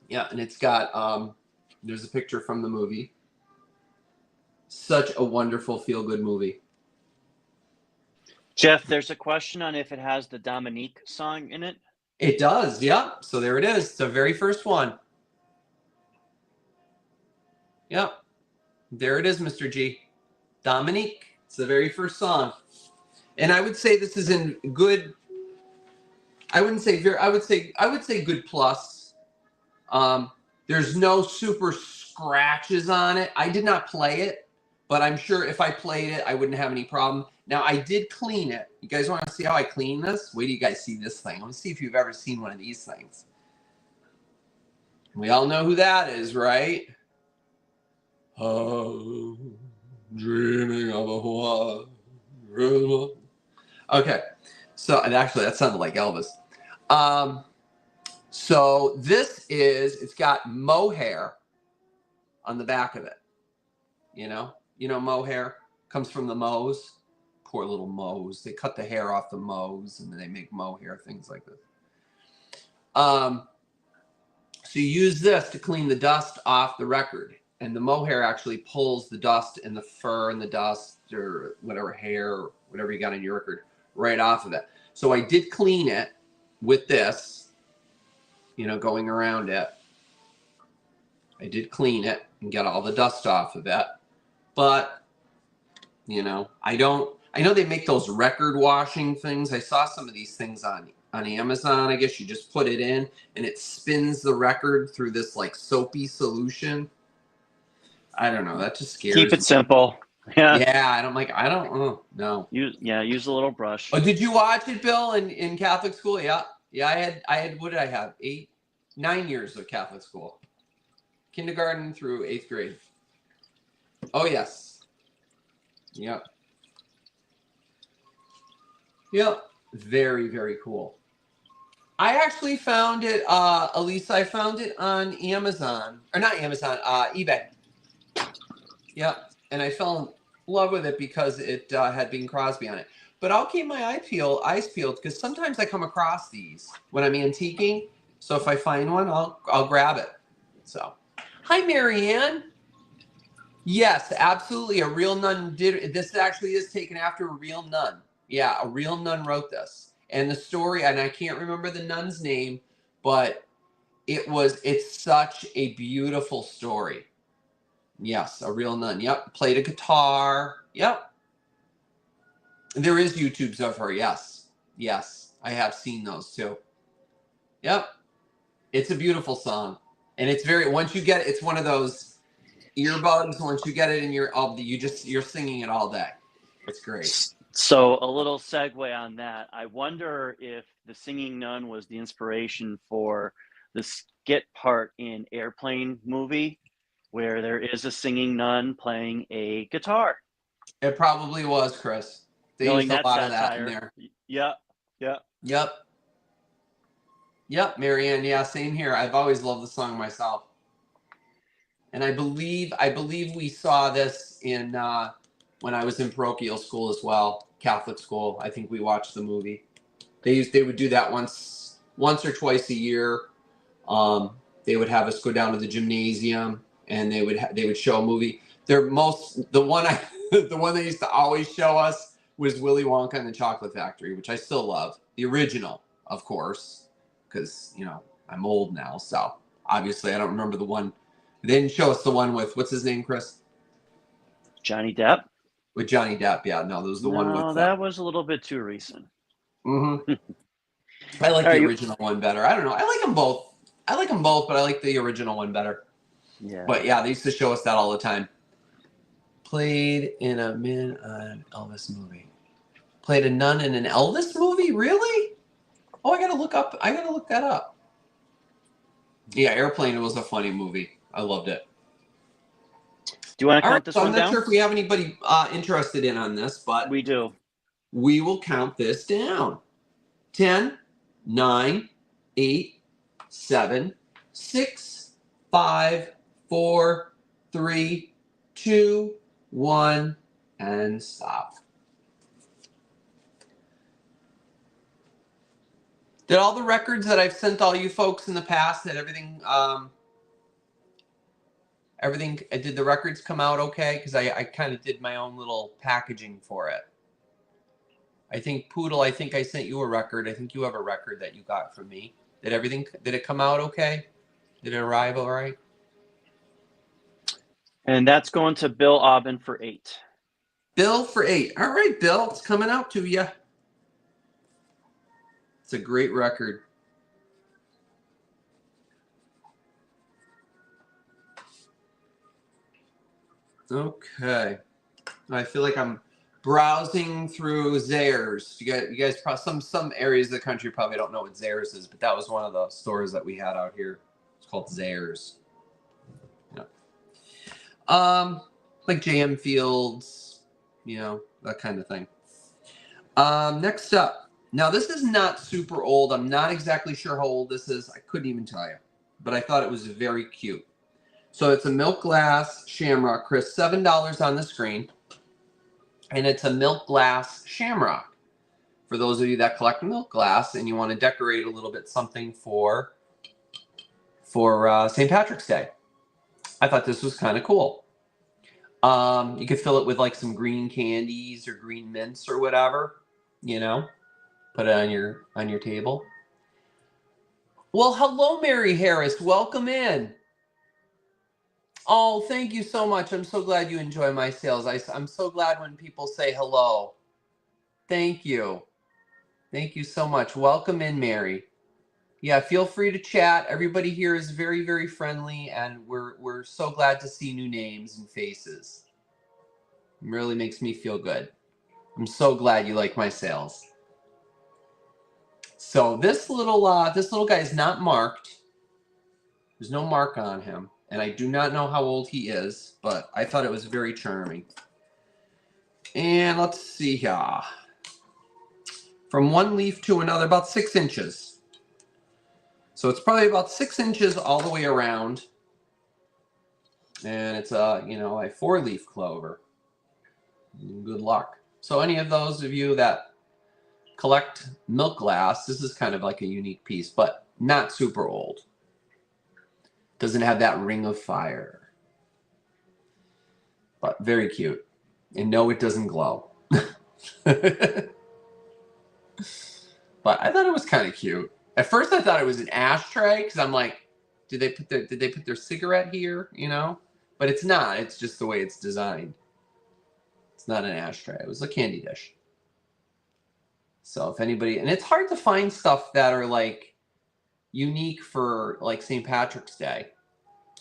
Yeah, and it's got, there's a picture from the movie. Such a wonderful feel-good movie. Jeff, there's a question on if it has the Dominique song in it. It does, yeah. So there it is. It's the very first one. Yep. There it is, Mr. G. Dominique. It's the very first song. And I would say this is in good, I would say good plus. There's no super scratches on it. I did not play it, but I'm sure if I played it, I wouldn't have any problem. Now, I did clean it. You guys want to see how I clean this? Wait till you guys see this thing. I want to see if you've ever seen one of these things. We all know who that is, right? Oh, dreaming of a while. Okay, so, and actually that sounded like Elvis. So this is, it's got mohair on the back of it. You know mohair comes from the mows. Poor little mows. They cut the hair off the mows and then they make mohair, things like this. So you use this to clean the dust off the record. And the mohair actually pulls the dust and the fur and the dust or whatever hair, whatever you got on your record, right off of it. So I did clean it with this, going around it. I did clean it and get all the dust off of it. But, I know they make those record washing things. I saw some of these things on Amazon. I guess you just put it in and it spins the record through this like soapy solution. I don't know. That just scares me. Keep it simple. Yeah. Yeah, I don't know. Use a little brush. Oh, did you watch it, Bill, in Catholic school? Yeah. Yeah, I had what did I have? 9 years of Catholic school. Kindergarten through 8th grade. Oh, yes. Yep. Yep. Very, very cool. I actually found it, Elisa, I found it on Amazon. Or not Amazon, eBay. Yep. And I fell in love with it because it had Bing Crosby on it. But I'll keep my eyes peeled because sometimes I come across these when I'm antiquing. So if I find one, I'll grab it. So, hi, Marianne. Yes, absolutely. A real nun did. This actually is taken after a real nun. Yeah, a real nun wrote this. And the story, and I can't remember the nun's name, but it's such a beautiful story. Yes, a real nun. Yep, played a guitar. Yep. There is YouTubes of her. Yes. Yes, I have seen those too. Yep. It's a beautiful song. And it's once you get it, it's one of those earbuds. Once you get it in you're singing it all day. It's great. So a little segue on that. I wonder if The Singing Nun was the inspiration for the skit part in Airplane movie where there is a singing nun playing a guitar. It probably was, Chris. They used a lot of that in there. Yep. Yep, Marianne. Yeah, same here. I've always loved the song myself. And I believe we saw this in when I was in parochial school as well, Catholic school. I think we watched the movie. They would do that once or twice a year. They would have us go down to the gymnasium and they would show a movie. The one they used to always show us was Willy Wonka and the Chocolate Factory, which I still love. The original, of course, because I'm old now, so obviously I don't remember the one. They didn't show us the one with what's his name, Chris? Johnny Depp. With Johnny Depp, yeah. No, that was the one with. No, that was a little bit too recent. Mm-hmm. I like the original one better. I don't know. I like them both. But I like the original one better. Yeah. But yeah, they used to show us that all the time. Played in a Elvis movie. Played a nun in an Elvis movie? Really? Oh, I gotta look that up. Yeah, Airplane was a funny movie. I loved it. Do you want to count this one down? I'm not sure if we have anybody interested in on this, but we do. We will count this down. 10, 9, 8, 7, 6, 5, 4, 3, 2, 1, and stop. Did all the records that I've sent all you folks in the past, did everything, did the records come out okay? Because I kind of did my own little packaging for it. I think, Poodle, I sent you a record. I think you have a record that you got from me. Did it come out okay? Did it arrive all right? And that's going to Bill Aubin for 8. Bill for 8. All right, Bill, it's coming out to you. It's a great record. Okay. I feel like I'm browsing through Zayre's. You guys some areas of the country probably don't know what Zayre's is, but that was one of the stores that we had out here. It's called Zayre's. Yeah. Like JM Fields, that kind of thing. Next up. Now, this is not super old. I'm not exactly sure how old this is. I couldn't even tell you. But I thought it was very cute. So it's a milk glass shamrock, Chris. $7 on the screen. And it's a milk glass shamrock. For those of you that collect milk glass and you want to decorate a little bit something for St. Patrick's Day. I thought this was kind of cool. You could fill it with like some green candies or green mints or whatever, Put it on your table. Well, hello, Mary Harris. Welcome in. Oh, thank you so much. I'm so glad you enjoy my sales. I'm so glad when people say hello. Thank you. Thank you so much. Welcome in, Mary. Yeah, feel free to chat. Everybody here is very, very friendly, and we're so glad to see new names and faces. It really makes me feel good. I'm so glad you like my sales. So this little guy is not marked. There's no mark on him, and I do not know how old he is, but I thought it was very charming. And let's see here. From one leaf to another, about 6 inches. So it's probably about 6 inches all the way around. And it's a 4-leaf clover. Good luck. So any of those of you that collect milk glass, this is kind of like a unique piece, but not super old. Doesn't have that ring of fire. But very cute. And no, it doesn't glow. But I thought it was kind of cute. At first I thought it was an ashtray because I'm like, did they put their cigarette here, But it's not. It's just the way it's designed. It's not an ashtray. It was a candy dish. So if anybody, and it's hard to find stuff that are like unique for like St. Patrick's Day.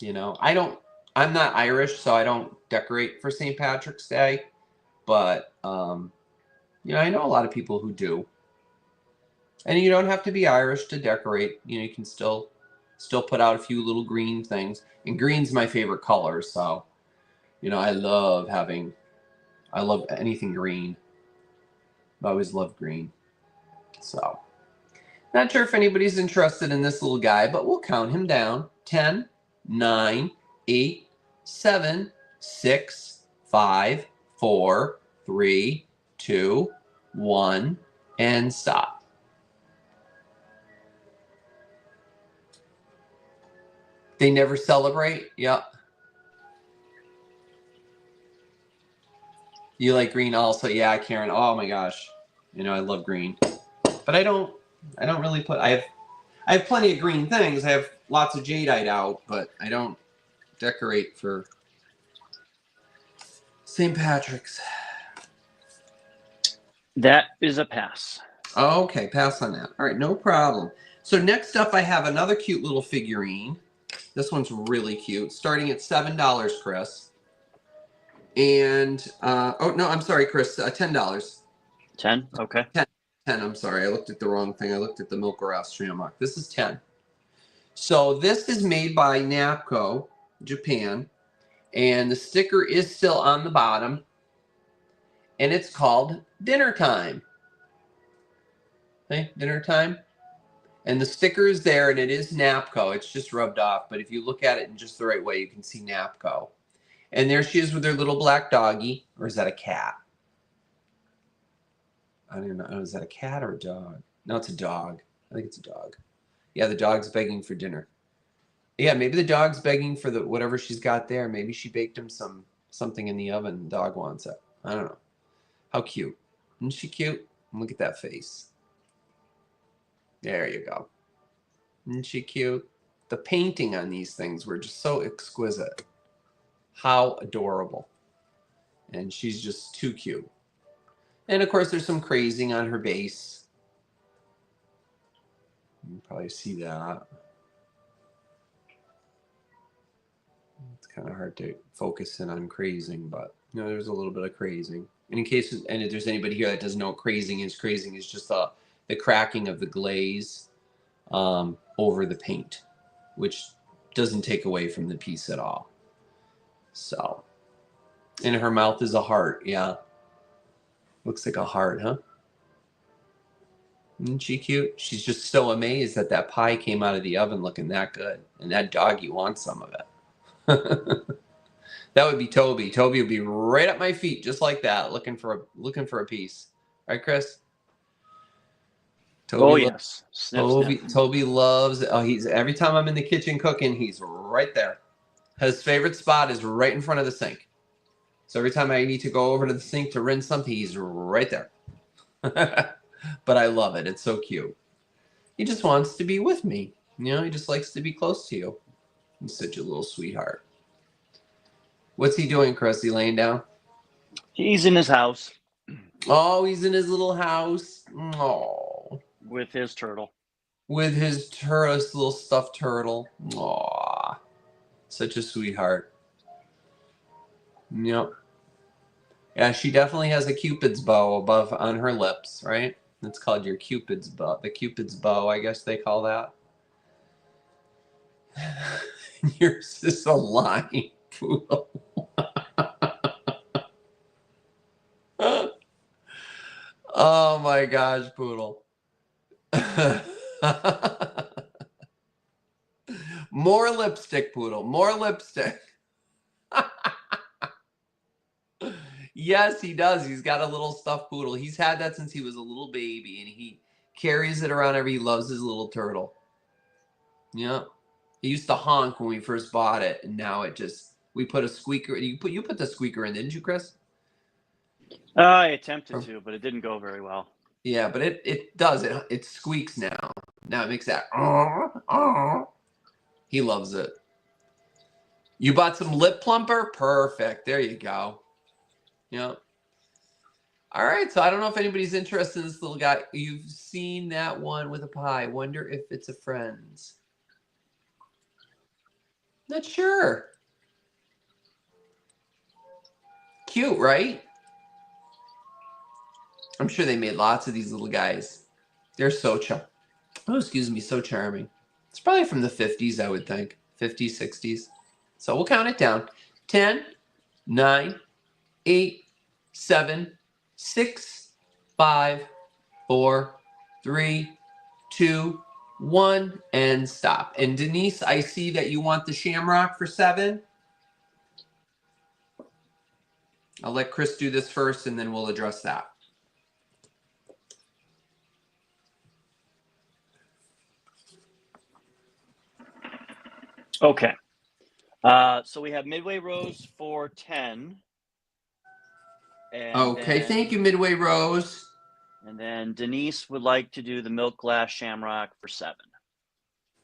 I'm not Irish, so I don't decorate for St. Patrick's Day, but I know a lot of people who do. And you don't have to be Irish to decorate. You can still Still put out a few little green things. And green's my favorite color, so, you know, I love anything green. I always loved green. So, not sure if anybody's interested in this little guy, but we'll count him down. 10, 9, 8, 7, 6, 5, 4, 3, 2, 1, and stop. They never celebrate? Yep. You like green also? Yeah, Karen. Oh my gosh. You know, I love green. But I don't really put, I have plenty of green things. I have lots of jadeite out, but I don't decorate for St. Patrick's. That is a pass. Okay, pass on that. All right, no problem. So next up, I have another cute little figurine. This one's really cute, starting at $7, Chris. And, oh, no, I'm sorry, Chris, $10. 10? Okay. 10, I'm sorry. I looked at the wrong thing. I looked at the Milk-Rouse shamrock. This is 10. So this is made by Napco, Japan. And the sticker is still on the bottom. And it's called Dinner Time. Okay, Dinner Time. And the sticker is there, and it is Napco. It's just rubbed off. But if you look at it in just the right way, you can see Napco. And there she is with her little black doggy. Or is that a cat? I don't know. Is that a cat or a dog? No, it's a dog. I think it's a dog. Yeah, the dog's begging for dinner. Yeah, maybe the dog's begging for the whatever she's got there. Maybe she baked him something in the oven. The dog wants it. I don't know. How cute. Isn't she cute? Look at that face. There you go. Isn't she cute? The painting on these things were just so exquisite. How adorable. And she's just too cute. And of course, there's some crazing on her base. You can probably see that. It's kind of hard to focus in on crazing, but you know, there's a little bit of crazing. And in case, and if there's anybody here that doesn't know what crazing is just the cracking of the glaze over the paint, which doesn't take away from the piece at all. So, and her mouth is a heart, yeah. Looks like a heart, huh? Isn't she cute? She's just so amazed that that pie came out of the oven looking that good. And that doggy wants some of it. That would be Toby. Toby would be right at my feet, just like that, looking for a piece. Right, Chris? Toby Yes. Sniff, sniff. Toby loves. Oh, he's every time I'm in the kitchen cooking, he's right there. His favorite spot is right in front of the sink. So every time I need to go over to the sink to rinse something, he's right there. But I love it. It's so cute. He just wants to be with me. You know, he just likes to be close to you. He's such a little sweetheart. What's he doing, Chris? He laying down? He's in his house. Oh, he's in his little house. Oh. With his turtle. With his little stuffed turtle. Aw. Such a sweetheart. Yep. Yeah, she definitely has a Cupid's bow above on her lips, right? It's called your Cupid's bow. The Cupid's bow, I guess they call that. Yours is a lying poodle. Oh my gosh, poodle. More lipstick, poodle. More lipstick. Yes, he does. He's got a little stuffed poodle. He's had that since he was a little baby, and he carries it around every. He loves his little turtle. Yeah. He used to honk when we first bought it, and now it just we put a squeaker. You put the squeaker in, didn't you, Chris? I attempted to, but it didn't go very well. Yeah, but it does. It squeaks now. Now it makes that. He loves it. You bought some lip plumper? Perfect. There you go. Yep. All right. So I don't know if anybody's interested in this little guy. You've seen that one with a pie. Wonder if it's a friend's. Not sure. Cute, right? I'm sure they made lots of these little guys. They're so so charming. It's probably from the 50s, I would think. 50s, 60s. So we'll count it down. 10, 9, 8, 7, 6, 5, 4, 3, 2, 1, and stop. And Denise, I see that you want the shamrock for 7. I'll let Chris do this first, and then we'll address that. Okay. So we have Midway Rose for 10. And okay, thank you, Midway Rose. And then Denise would like to do the milk glass shamrock for 7.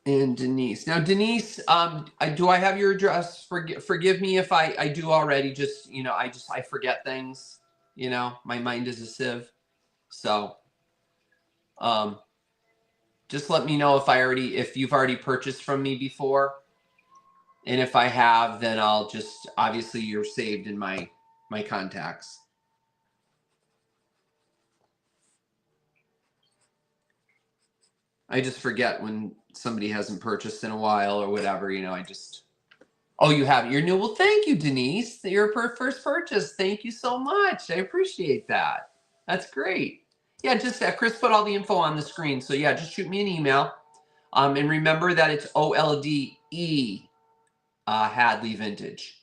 And Denise. Now, Denise, do I have your address? Forgive me if I do already. Just, you know, I forget things. You know, my mind is a sieve. So, just let me know if you've already purchased from me before. And if I have, then I'll just, obviously you're saved in my contacts. I just forget when somebody hasn't purchased in a while or whatever, you know, oh, you have, you're new. Well, thank you, Denise. Your first purchase. Thank you so much. I appreciate that. That's great. Yeah, just Chris put all the info on the screen. So yeah, just shoot me an email. And remember that it's OLDE Hadley Vintage.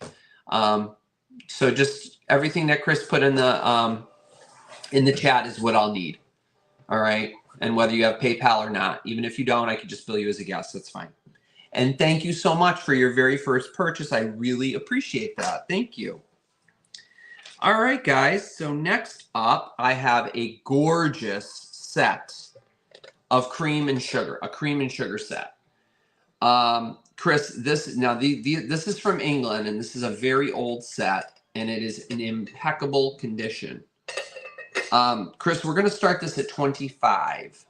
So just everything that Chris put in the chat is what I'll need. All right. And whether you have PayPal or not, even if you don't, I could just bill you as a guest. That's fine. And thank you so much for your very first purchase. I really appreciate that. Thank you. All right, guys. So next up, I have a gorgeous set of cream and sugar, a cream and sugar set. Chris, this is from England, and this is a very old set, and it is in impeccable condition. Chris, we're going to start this at 25.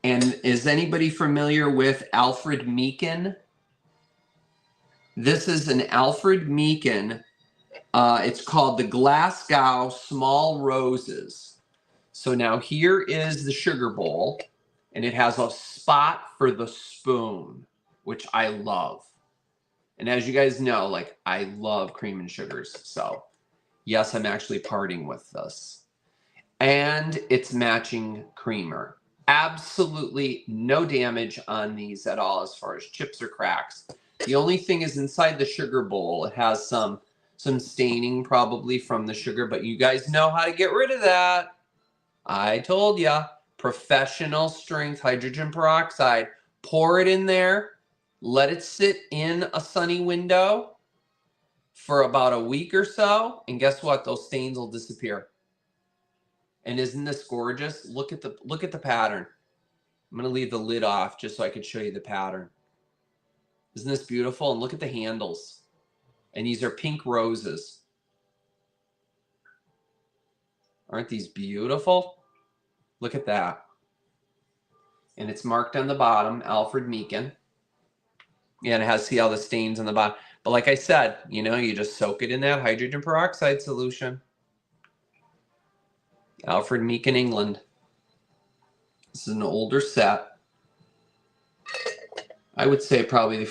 And is anybody familiar with Alfred Meakin? This is an Alfred Meakin. It's called the Glasgow Small Roses. So now here is the sugar bowl, and it has a spot for the spoon, which I love. And as you guys know, like, I love cream and sugars. So yes, I'm actually parting with this. And it's matching creamer. Absolutely no damage on these at all as far as chips or cracks. The only thing is inside the sugar bowl, it has some staining probably from the sugar, but you guys know how to get rid of that. I told ya. Professional strength hydrogen peroxide. Pour it in there. Let it sit in a sunny window for about a week or so, and guess what? Those stains will disappear. And isn't this gorgeous? Look at the pattern. I'm going to leave the lid off just so I can show you the pattern. Isn't this beautiful? And look at the handles. And these are pink roses. Aren't these beautiful? Look at that. And it's marked on the bottom, Alfred Meakin. Yeah, and it has, see all the stains on the bottom. But like I said, you know, you just soak it in that hydrogen peroxide solution. Alfred Meakin, England. This is an older set. I would say probably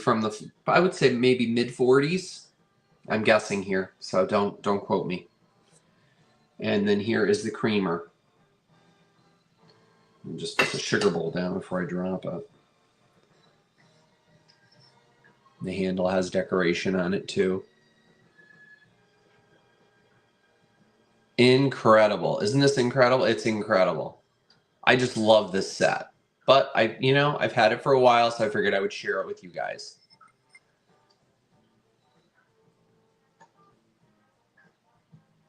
I would say maybe mid-40s. I'm guessing here, so don't quote me. And then here is the creamer. I'll just put the sugar bowl down before I drop it. The handle has decoration on it too. Incredible. Isn't this incredible? It's incredible. I just love this set. But I've had it for a while, so I figured I would share it with you guys.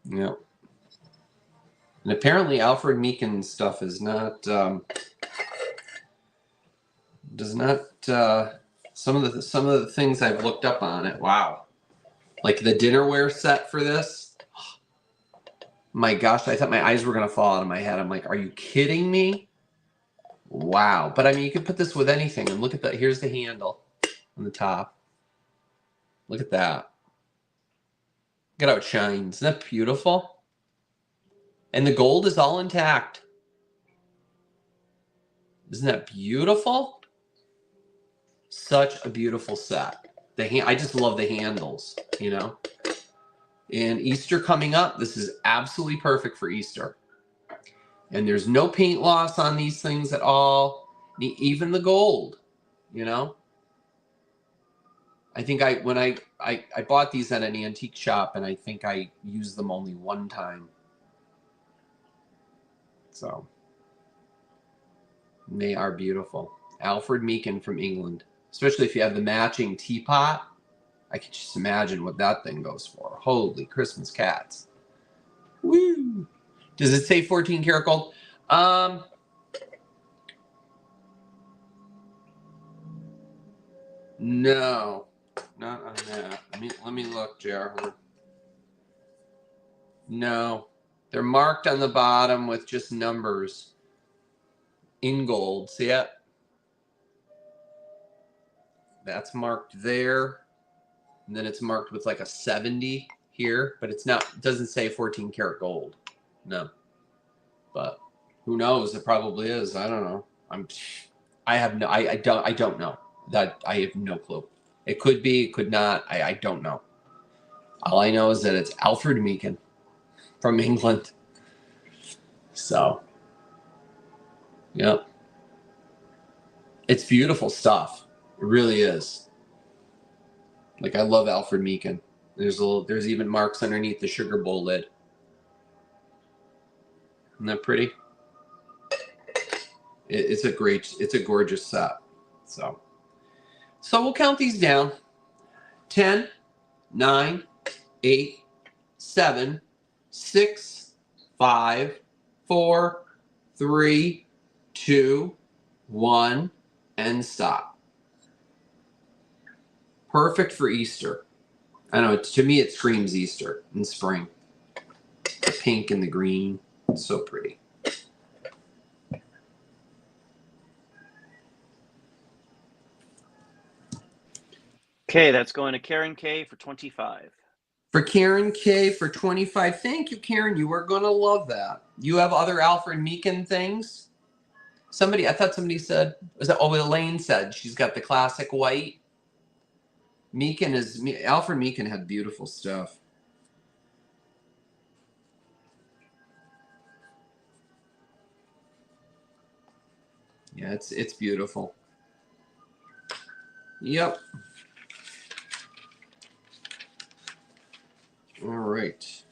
Yep. And apparently Alfred Meakin stuff is not some of the things I've looked up on it. Wow. Like the dinnerware set for this. My gosh, I thought my eyes were going to fall out of my head. I'm like, are you kidding me? Wow. But I mean, you could put this with anything. And look at that. Here's the handle on the top. Look at that. Look at how it shines. Isn't that beautiful? And the gold is all intact. Isn't that beautiful? such a beautiful set. I just love the handles, you know. And Easter coming up, this is absolutely perfect for Easter. And there's no paint loss on these things at all, even the gold, you know. I think when I bought these at an antique shop, and I think I used them only one time. So they are beautiful. Alfred Meakin from England, especially if you have the matching teapot. I can just imagine what that thing goes for. Holy Christmas cats. Woo! Does it say 14 karat gold? No, not on that. Let me look, Jar. No, they're marked on the bottom with just numbers in gold. See it? That's marked there. And then it's marked with like a 70 here, but it's not, it doesn't say 14 karat gold. No. But who knows? It probably is. I don't know. I don't know. That I have no clue. It could be, it could not. I don't know. All I know is that it's Alfred Meakin from England. So, yep. It's beautiful stuff. It really is. Like, I love Alfred Meakin. There's even marks underneath the sugar bowl lid. Isn't that pretty? It's a gorgeous set. So we'll count these down. 10, 9, 8, 7, 6, 5, 4, 3, 2, 1, and stop. Perfect for Easter. I know, to me it screams Easter and spring. The pink and the green. It's so pretty. Okay, that's going to Karen K for 25. For Karen K for 25. Thank you, Karen. You are going to love that. You have other Alfred Meakin things? I thought somebody said, Elaine said she's got the classic white. Alfred Meakin had beautiful stuff. Yeah, it's beautiful. Yep. All right.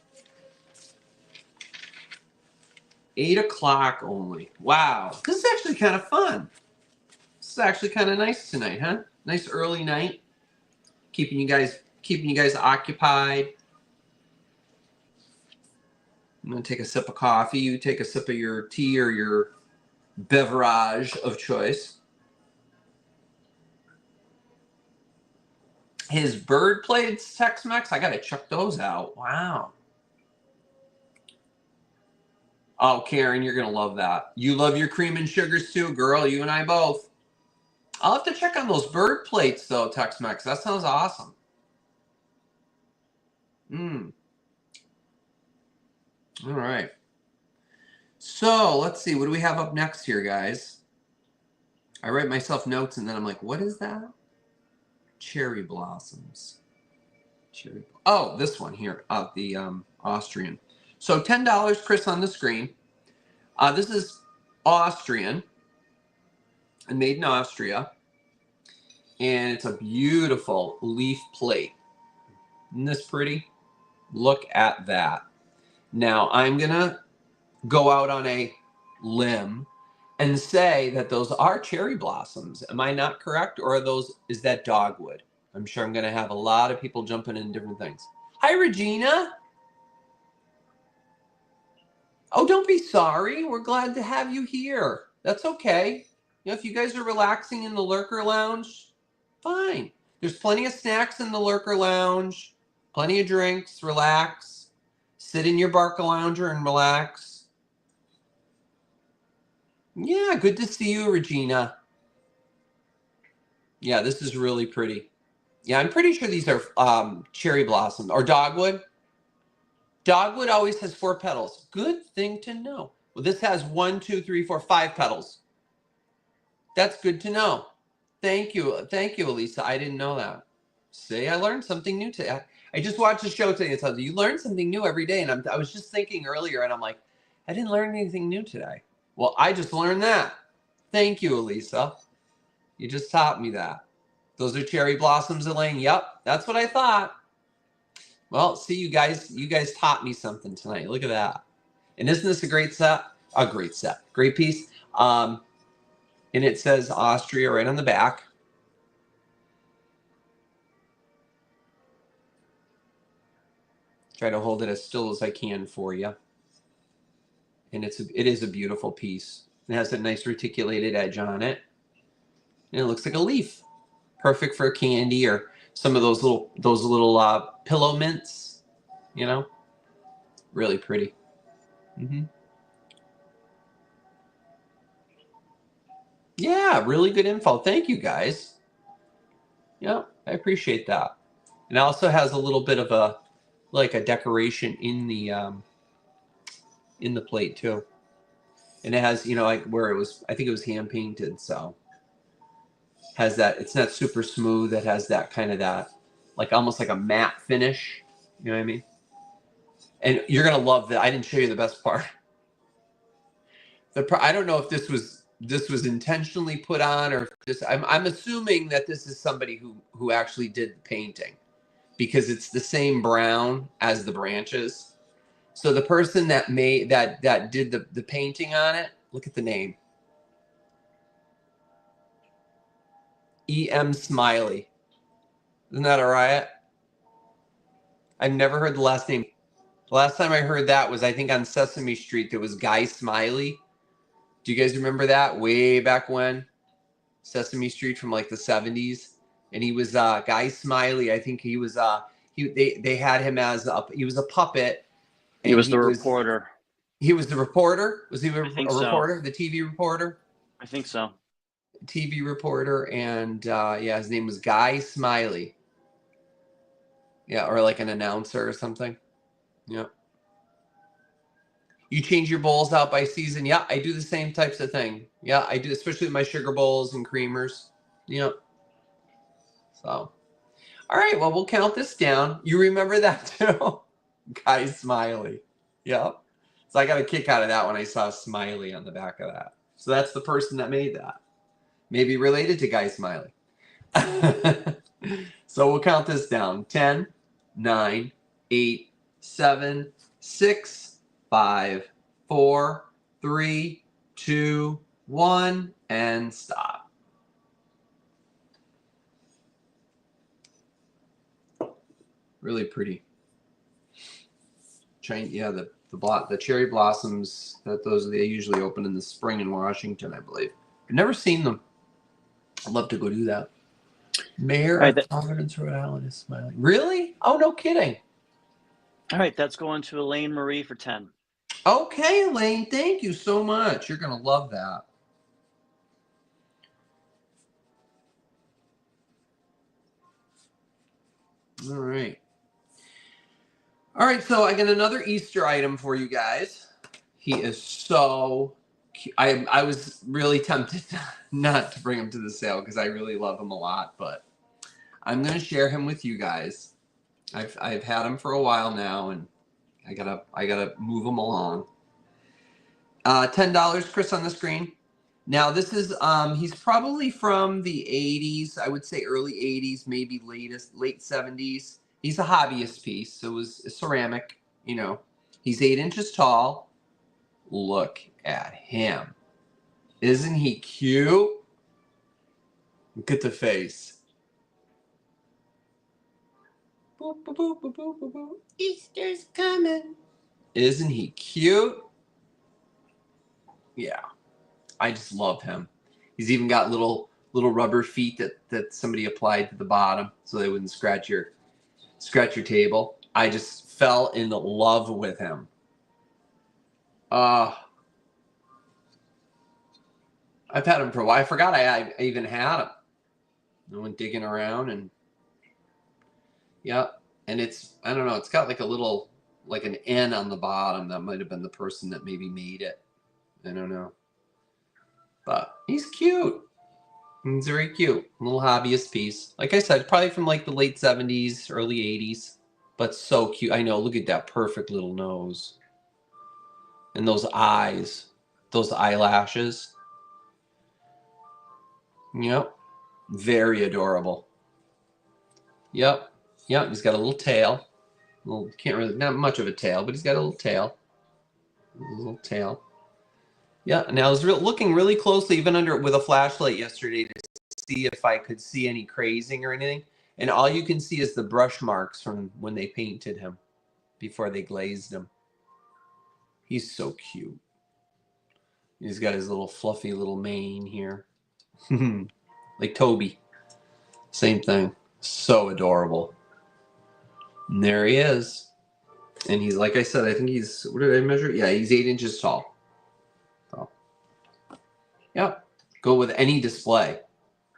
8 o'clock only. Wow. This is actually kind of fun. This is actually kind of nice tonight, huh? Nice early night. Keeping you guys occupied. I'm going to take a sip of coffee. You take a sip of your tea or your beverage of choice. His bird plates Tex-Mex, I got to check those out. Wow. Oh, Karen, you're going to love that. You love your cream and sugars too, girl. You and I both. I'll have to check on those bird plates, though, Tex-Mex. That sounds awesome. All right. So, let's see. What do we have up next here, guys? I write myself notes, and then I'm like, what is that? Cherry blossoms. Oh, this one here, the Austrian. So $10, Chris, on the screen. This is Austrian and made in Austria. And it's a beautiful leaf plate. Isn't this pretty? Look at that. Now, I'm going to go out on a limb and say that those are cherry blossoms. Am I not correct? Or is that dogwood? I'm sure I'm going to have a lot of people jumping in different things. Hi, Regina. Oh, don't be sorry. We're glad to have you here. That's okay. You know, if you guys are relaxing in the Lurker Lounge, fine. There's plenty of snacks in the Lurker Lounge, plenty of drinks. Relax. Sit in your Barca Lounger and relax. Yeah, good to see you, Regina. Yeah, this is really pretty. Yeah, I'm pretty sure these are cherry blossom or dogwood. Dogwood always has 4 petals. Good thing to know. Well, this has 1, 2, 3, 4, 5 petals. That's good to know. Thank you, Elisa. I didn't know that. See, I learned something new today. I just watched a show today. It's you learn something new every day, and I was just thinking earlier, and I'm like, I didn't learn anything new today. Well, I just learned that. Thank you, Elisa. You just taught me that. Those are cherry blossoms, Elaine. Yep, that's what I thought. Well, see, you guys taught me something tonight. Look at that. And isn't this a great set? A great set. Great piece. And it says Austria right on the back. Try to hold it as still as I can for you. And it is a beautiful piece. It has a nice reticulated edge on it. And it looks like a leaf. Perfect for candy or some of those little pillow mints, you know? Really pretty. Yeah, really good info. Thank you, guys. Yeah, I appreciate that. And it also has a little bit of a decoration in the plate too. And it has, like where it was, I think it was hand painted, so has that. It's not super smooth. It has that kind of like almost like a matte finish. You know what I mean? And you're gonna love that. I didn't show you the best part. I don't know if this was intentionally put on or if this. I'm assuming that this is somebody who actually did the painting, because it's the same brown as the branches. So the person that did the painting on it, look at the name. E.M. Smiley. Isn't that all right? I've never heard the last name. The last time I heard that was, I think, on Sesame Street. There was Guy Smiley. Do you guys remember that? Way back when? Sesame Street from like the 70s. And he was Guy Smiley. I think he was they had him as he was a puppet. He was the reporter. He was the reporter? Was he a reporter? So. The TV reporter? I think so. TV reporter, and yeah, his name was Guy Smiley. Yeah, or like an announcer or something. Yeah. You change your bowls out by season? Yeah, I do the same types of thing. Yeah, I do, especially with my sugar bowls and creamers. Yep. So, all right, well, we'll count this down. You remember that too? Guy Smiley. Yep. So I got a kick out of that when I saw Smiley on the back of that. So that's the person that made that. Maybe related to Guy Smiley. So we'll count this down. 10, 9, 8, 7, 6, 5, 4, 3, 2, 1, and stop. Really pretty. Yeah, the cherry blossoms, they usually open in the spring in Washington, I believe. I've never seen them. I'd love to go do that. Mayor of Providence, Rhode Island is smiling. Really? Oh, no kidding. All right, that's going to Elaine Marie for 10. Okay, Elaine, thank you so much. You're going to love that. All right. All right, so I got another Easter item for you guys. He is so cute. I was really tempted not to bring him to the sale because I really love him a lot, but I'm going to share him with you guys. I've had him for a while now, and I gotta move him along. $10, Chris, on the screen. Now this is he's probably from the 80s. I would say early 80s, maybe late 70s. He's a hobbyist piece, so it was a ceramic. He's 8 inches tall. Look at him. Isn't he cute? Look at the face. Boop, boop, boop, boop, boop, boop, boop. Easter's coming. Isn't he cute? Yeah. I just love him. He's even got little rubber feet that somebody applied to the bottom so they wouldn't scratch your table. I just fell in love with him. I've had him for a while. I forgot I even had him. I went digging around, and yeah, and I don't know, it's got like an N on the bottom. That might have been the person that maybe made it. I don't know. But he's cute. It's very cute. Little hobbyist piece. Like I said, probably from like the late 70s, early 80s. But so cute. I know. Look at that perfect little nose. And those eyes. Those eyelashes. Yep. Very adorable. Yep. Yep. He's got a little tail. Can't really, not much of a tail, but he's got a little tail. A little tail. Yeah. And I was looking really closely, even under with a flashlight yesterday, to see if I could see any crazing or anything. And all you can see is the brush marks from when they painted him before they glazed him. He's so cute. He's got his little fluffy little mane here. Like Toby. Same thing. So adorable. And there he is. And he's, like I said, I think he's, what did I measure? Yeah, he's 8 inches tall. So, yeah. Go with any display.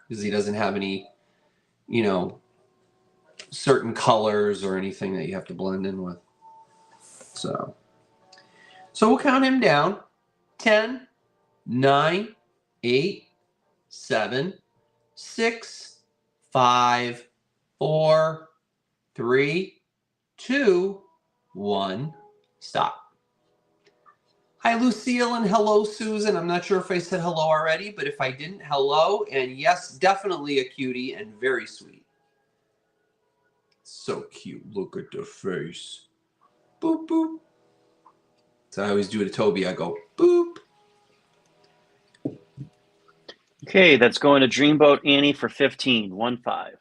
Because he doesn't have any, you know, certain colors or anything that you have to blend in with. So we'll count him down. 10, 9, 8, 7, 6, 5, 4, 3, 2, 1. Stop. Hi, Lucille, and hello, Susan. I'm not sure if I said hello already, but if I didn't, hello. And yes, definitely a cutie and very sweet. So cute. Look at the face. Boop, boop. So I always do it to Toby. I go, boop. Okay, that's going to Dreamboat Annie for 15. 1-5.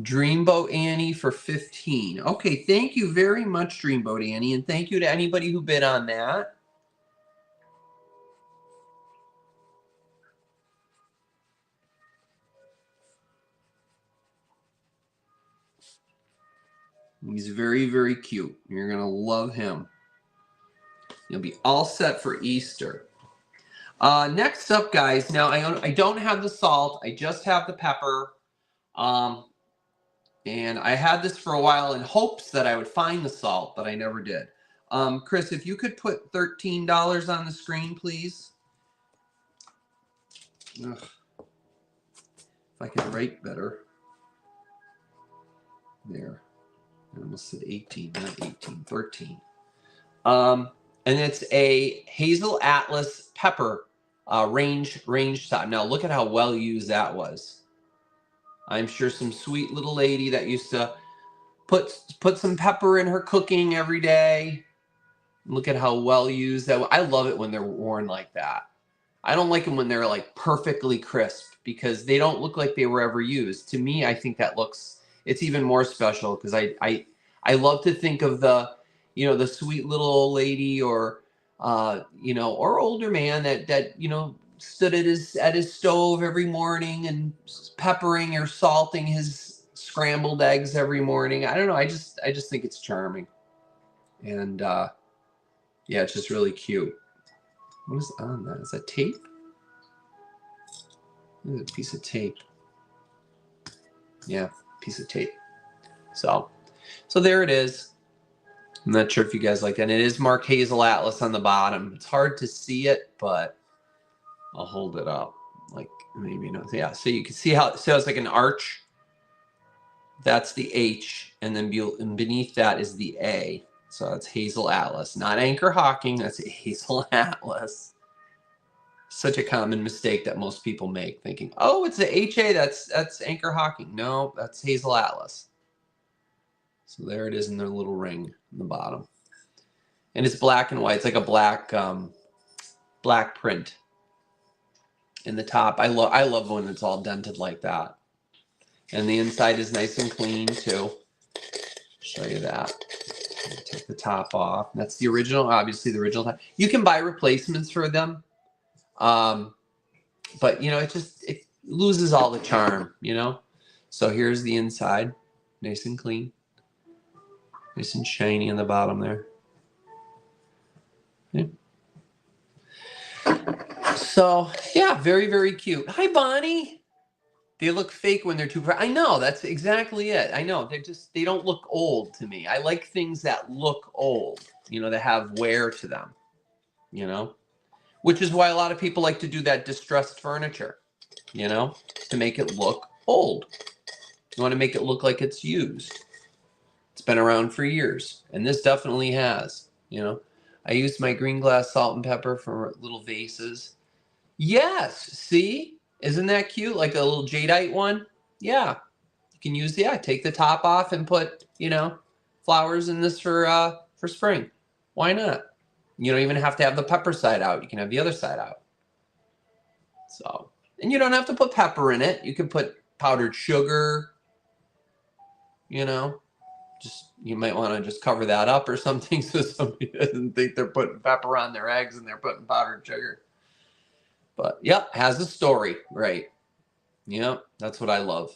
Dreamboat Annie for 15. Okay, thank you very much, Dreamboat Annie, and thank you to anybody who bid on that. He's very, very cute. You're going to love him. You'll be all set for Easter. Next up, guys. Now, I don't have the salt. I just have the pepper. And I had this for a while in hopes that I would find the salt, but I never did. Chris, if you could put $13 on the screen, please. Ugh. If I could write better. There. I almost said 18, not 18, 13. And it's a Hazel Atlas pepper range top. Now look at how well used that was. I'm sure some sweet little lady that used to put some pepper in her cooking every day. Look at how well used that. I love it when they're worn like that. I don't like them when they're like perfectly crisp because they don't look like they were ever used. To me, I think that it's even more special because I love to think of the, you know, the sweet little old lady or, you know, or older man that, you know, stood at his stove every morning and peppering or salting his scrambled eggs every morning. I don't know. I just think it's charming. And, yeah, it's just really cute. What is on that? Is that tape? Is it a piece of tape? Yeah, piece of tape. So there it is. I'm not sure if you guys like that. And it is marked Hazel Atlas on the bottom. It's hard to see it, but I'll hold it up. Like maybe, you know, yeah. So you can see how it's like an arch. That's the H, and then beneath that is the A. So that's Hazel Atlas, not Anchor Hawking. That's Hazel Atlas. Such a common mistake that most people make, thinking, "Oh, it's the HA. That's Anchor Hawking." No, that's Hazel Atlas. So there it is in their little ring in the bottom, and it's black and white. It's like a black print in the top. I love when it's all dented like that, and the inside is nice and clean too. Show you that. Take the top off. That's the original, obviously the original top. You can buy replacements for them. But you know, it loses all the charm, you know? So here's the inside, nice and clean. Nice and shiny on the bottom there. Yeah. So yeah, very, very cute. Hi, Bonnie. They look fake when they're too bright. I know, that's exactly it. I know, they don't look old to me. I like things that look old, you know, that have wear to them, you know, which is why a lot of people like to do that distressed furniture. you know, to make it look old. You want to make it look like it's used. It's been around for years, and this definitely has, you know. I used my green glass salt and pepper for little vases. Yes, see? Isn't that cute? Like a little jadeite one? Yeah. You can use, yeah, take the top off and put, you know, flowers in this for spring. Why not? You don't even have to have the pepper side out. You can have the other side out. So, and you don't have to put pepper in it. You can put powdered sugar, you know. Just, you might want to just cover that up or something so somebody doesn't think they're putting pepper on their eggs and they're putting powdered sugar. But, yep, has a story, right? Yep, that's what I love.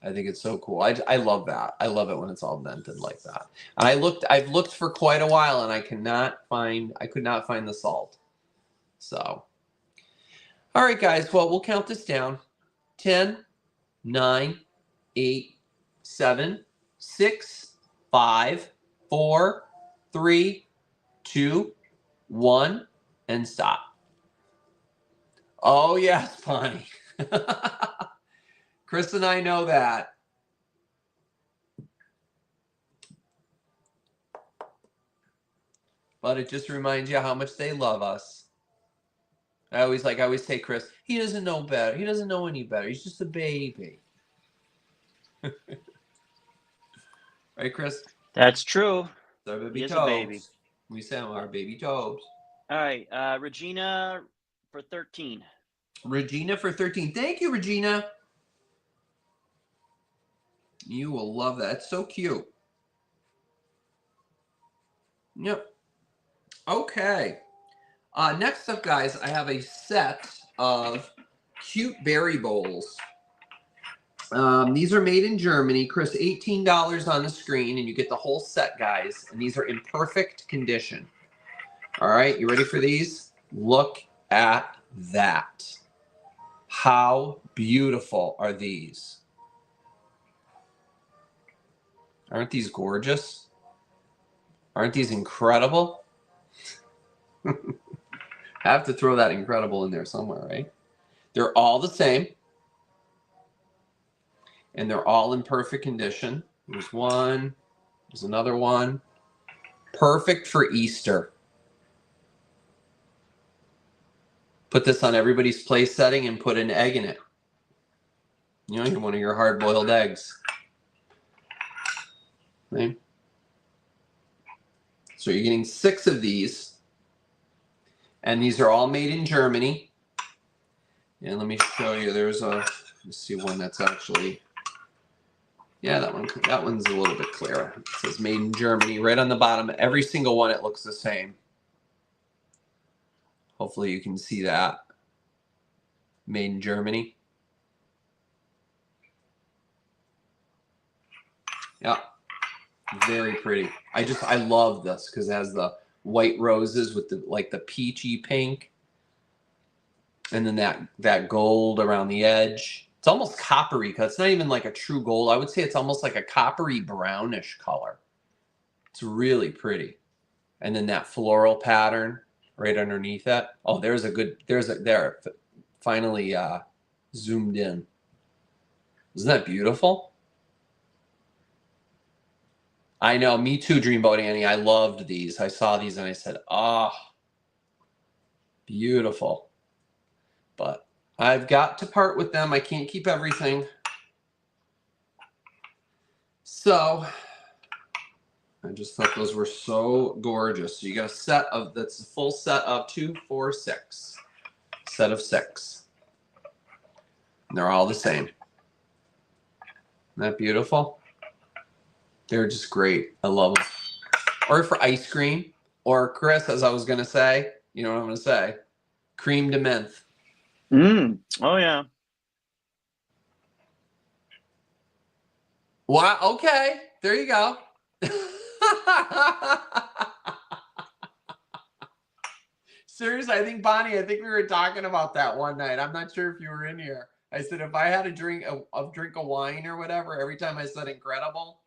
I think it's so cool. I love that. I love it when it's all dented like that. And I've looked for quite a while and I could not find the salt. So, all right, guys. Well, we'll count this down. 10, 9, 8, 7, 6, 5, 4, 3, 2, 1, and stop. Oh, yes, Bonnie. Chris and I know that. But it just reminds you how much they love us. I always say, Chris, he doesn't know better. He doesn't know any better. He's just a baby. Right, Chris? That's true. Our baby He is Tobes. a baby. We say our baby Tobes. All right, Regina for 13. Regina for 13. Thank you, Regina. You will love that. It's so cute. Yep. Okay. Next up, guys, I have a set of cute berry bowls. These are made in Germany. Chris, $18 on the screen, and you get the whole set, guys. And these are in perfect condition. All right, you ready for these? Look at that. How beautiful are these? Aren't these gorgeous? Aren't these incredible? I have to throw that incredible in there somewhere, right? They're all the same. And they're all in perfect condition. There's one. There's another one. Perfect for Easter. Put this on everybody's place setting and put an egg in it. You know, one of your hard-boiled eggs. Right? So you're getting 6 of these. And these are all made in Germany. And let me show you. Let's see one that's actually, yeah, that one's a little bit clearer. It says made in Germany right on the bottom. Every single one, it looks the same. Hopefully you can see that. Made in Germany. Yeah, very pretty. I love this because it has the white roses with the peachy pink, and then that gold around the edge. It's almost coppery because it's not even like a true gold. I would say it's almost like a coppery brownish color. It's really pretty, and then that floral pattern right underneath that. Oh, there. Finally zoomed in. Isn't that beautiful? I know, me too, Dreamboat Annie. I loved these. I saw these and I said, oh, beautiful. But I've got to part with them. I can't keep everything. So I just thought those were so gorgeous. So you got a set of, that's a full set of 2, 4, 6. Set of 6. And they're all the same. Isn't that beautiful? They're just great. I love them. Or for ice cream. Or Chris, as I was going to say, you know what I'm going to say? Cream de menthe. Oh, yeah. Wow. Okay. There you go. Seriously, I think, Bonnie, we were talking about that one night. I'm not sure if you were in here. I said if I had a drink of wine or whatever, every time I said incredible,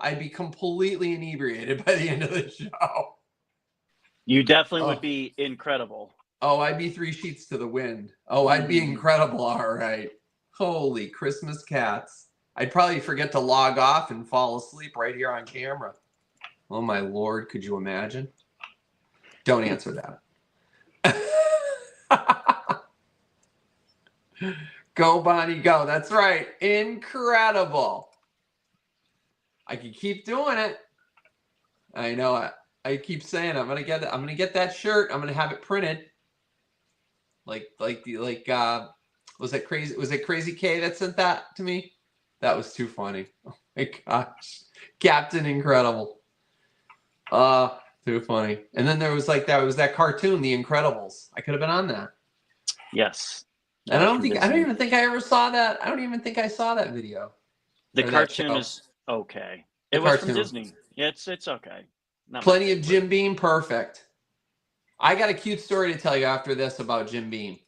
I'd be completely inebriated by the end of the show. You definitely would be incredible. Oh, I'd be 3 sheets to the wind. Oh, I'd be incredible. All right. Holy Christmas cats. I'd probably forget to log off and fall asleep right here on camera. Oh, my Lord. Could you imagine? Don't answer that. Go, Bonnie, go. That's right. Incredible. I can keep doing it. I know it. I keep saying I'm gonna get that shirt. I'm gonna have it printed. Was it Crazy K that sent that to me? That was too funny. Oh my gosh. Captain Incredible. Too funny. And then there was that cartoon, The Incredibles. I could have been on that. Yes. And I don't even think I ever saw that. I don't even think I saw that video. The cartoon is okay. It was from Disney. Yeah, it's okay. Plenty of Jim Beam, perfect. I got a cute story to tell you after this about Jim Beam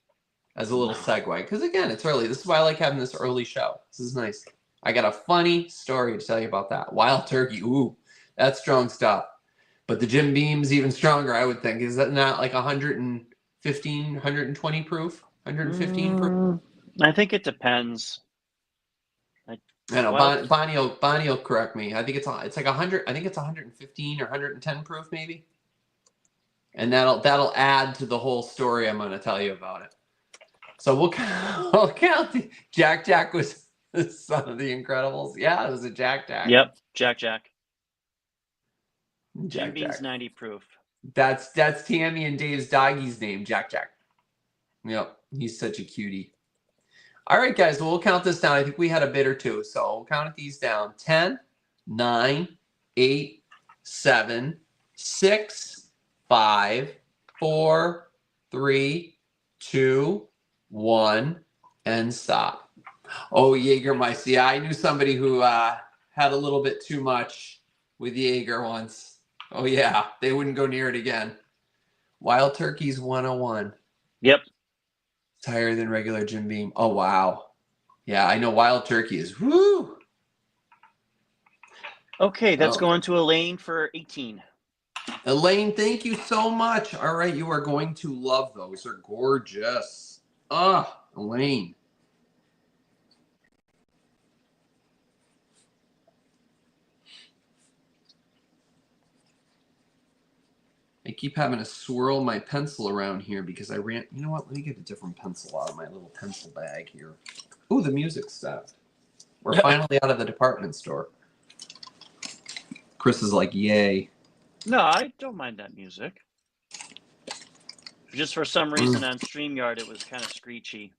as a little segue. Because again, it's early. This is why I like having this early show. This is nice. I got a funny story to tell you about that. Wild turkey. Ooh, that's strong stuff. But the Jim Beam's even stronger, I would think. Is that not like 115, 120 proof? 115 proof? I think it depends. I know Bonnie will correct me. I think it's like 100. I think it's 115 or 110 proof, maybe. And that'll add to the whole story I'm going to tell you about it. So we'll count. Jack was the son of the Incredibles. Yeah, it was a Jack. Yep, Jack. Jim Beam's 90 proof. That's Tammy and Dave's doggy's name, Jack. Yep, he's such a cutie. All right, guys, well, we'll count this down. I think we had a bit or two, so we'll count these down. 10, 9, 8, 7, 6, 5, 4, 3, 2, 1, and stop. Oh, Jägermeister. Yeah, I knew somebody who had a little bit too much with Jaeger once. Oh, yeah, they wouldn't go near it again. Wild Turkey's 101. Yep. It's higher than regular Jim Beam. Oh, wow. Yeah, I know Wild Turkey is. Woo! Okay, that's going to Elaine for 18. Elaine, thank you so much. All right, you are going to love those. They're gorgeous. Elaine. I keep having to swirl my pencil around here because I ran. You know what? Let me get a different pencil out of my little pencil bag here. Ooh, the music stopped. We're finally out of the department store. Chris is like, yay. No, I don't mind that music. Just for some reason on StreamYard, it was kind of screechy.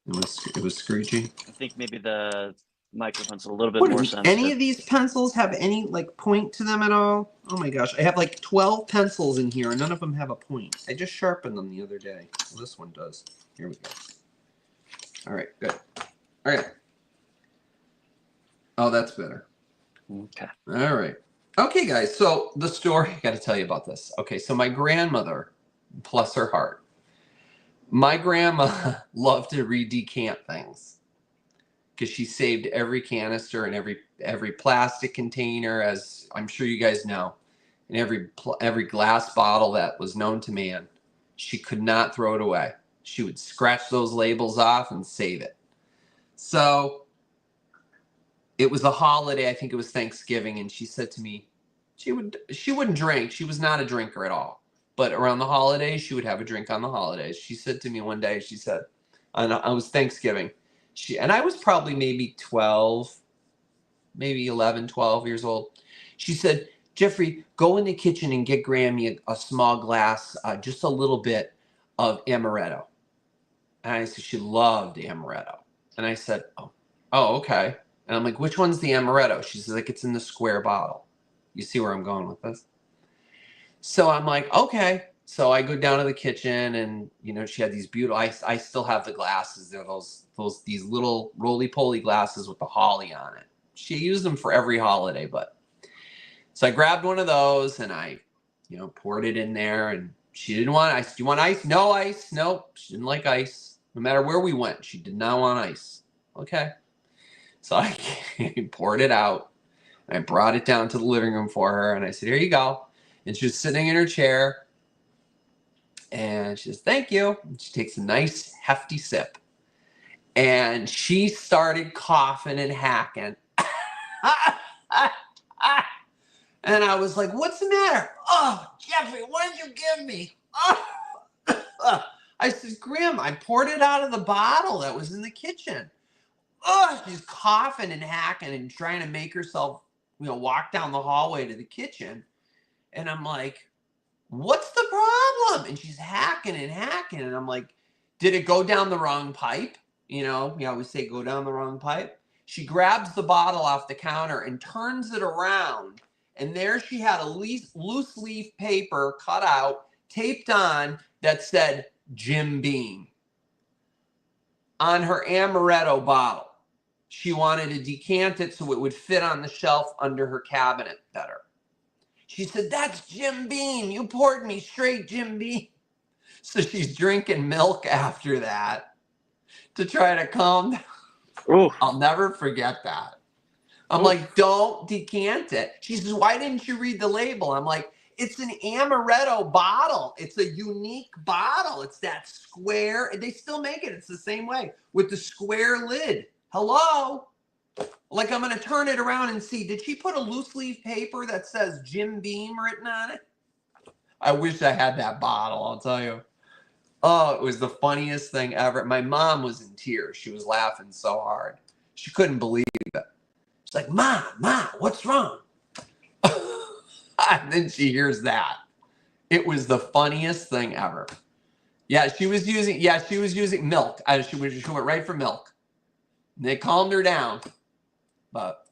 It was screechy. I think maybe the microphone's a little bit more sensitive. Any of these pencils have any like point to them at all? Oh my gosh, I have like 12 pencils in here and none of them have a point. I just sharpened them the other day. Well, this one does. Here we go. All right, good. All right. Oh, that's better. Okay. All right. Okay, guys. So the story, I got to tell you about this. Okay, so my grandmother, bless her heart, my grandma loved to redecant things because she saved every canister and every plastic container, as I'm sure you guys know, and every glass bottle that was known to man. She could not throw it away. She would scratch those labels off and save it. So it was a holiday. I think it was Thanksgiving, and she said to me, she wouldn't drink. She was not a drinker at all. But around the holidays, she would have a drink on the holidays. She said to me one day, she said, and it was Thanksgiving. And I was probably maybe 12, maybe 11, 12 years old. She said, Jeffrey, go in the kitchen and get Grammy a small glass, just a little bit of amaretto. And I said, she loved amaretto. And I said, oh, okay. And I'm like, which one's the amaretto? She says, like, it's in the square bottle. You see where I'm going with this? So I'm like, okay. So I go down to the kitchen and, you know, she had these beautiful, I still have the glasses. They're these little roly-poly glasses with the holly on it. She used them for every holiday, but. So I grabbed one of those and I, you know, poured it in there and she didn't want ice. Do you want ice? No ice. Nope. She didn't like ice. No matter where we went, she did not want ice. Okay. So I poured it out. I brought it down to the living room for her, and I said, here you go. And she was sitting in her chair, And she says, thank you. And she takes a nice hefty sip. And she started coughing and hacking. And I was like, what's the matter? Oh, Jeffrey, what did you give me? Oh. I said, Grim, I poured it out of the bottle that was in the kitchen. Oh, she's coughing and hacking and trying to make herself, walk down the hallway to the kitchen. And I'm like, what's the problem? And she's hacking and hacking. And I'm like, did it go down the wrong pipe? We always say go down the wrong pipe. She grabs the bottle off the counter and turns it around. And there she had a loose leaf paper cut out, taped on, that said Jim Beam on her amaretto bottle. She wanted to decant it so it would fit on the shelf under her cabinet better. She said, that's Jim Beam. You poured me straight Jim Beam. So she's drinking milk after that to try to calm down. Ooh. I'll never forget that. I'm like, don't decant it. She says, why didn't you read the label? I'm like, it's an amaretto bottle. It's a unique bottle. It's that square. They still make it. It's the same way with the square lid. Hello? Like, I'm going to turn it around and see. Did she put a loose leaf paper that says Jim Beam written on it? I wish I had that bottle, I'll tell you. Oh, it was the funniest thing ever. My mom was in tears. She was laughing so hard. She couldn't believe it. She's like, Ma, what's wrong? And then she hears that. It was the funniest thing ever. Yeah, she was using milk. She went right for milk. And they calmed her down. But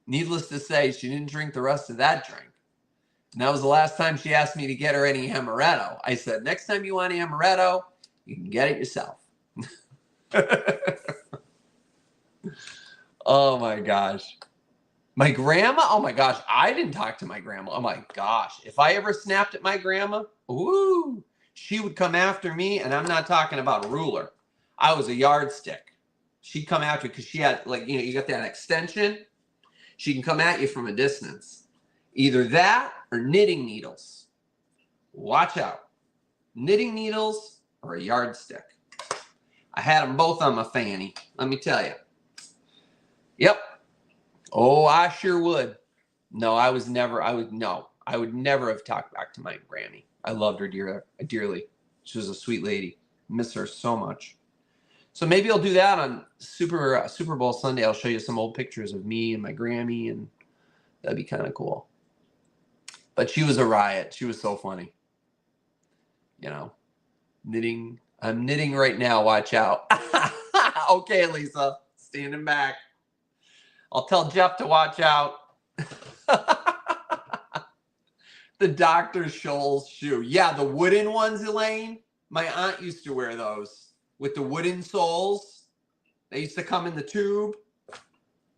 needless to say, she didn't drink the rest of that drink. And that was the last time she asked me to get her any amaretto. I said, next time you want amaretto, you can get it yourself. Oh my gosh. My grandma, oh my gosh, I didn't talk to my grandma. Oh my gosh. If I ever snapped at my grandma, ooh, she would come after me, and I'm not talking about a ruler. I was a yardstick. She'd come after because she had, like, you got that extension. She can come at you from a distance. Either that or knitting needles. Watch out. Knitting needles or a yardstick. I had them both on my fanny, let me tell you. Yep. Oh, I sure would. No, I would never have talked back to my Grammy. I loved her dearly. She was a sweet lady. Miss her so much. So maybe I'll do that on Super Bowl Sunday. I'll show you some old pictures of me and my Grammy, and that'd be kind of cool. But she was a riot. She was so funny. Knitting. I'm knitting right now. Watch out. Okay, Lisa. Standing back. I'll tell Jeff to watch out. The Dr. Scholl's shoe. Yeah, the wooden ones, Elaine. My aunt used to wear those with the wooden soles. They used to come in the tube.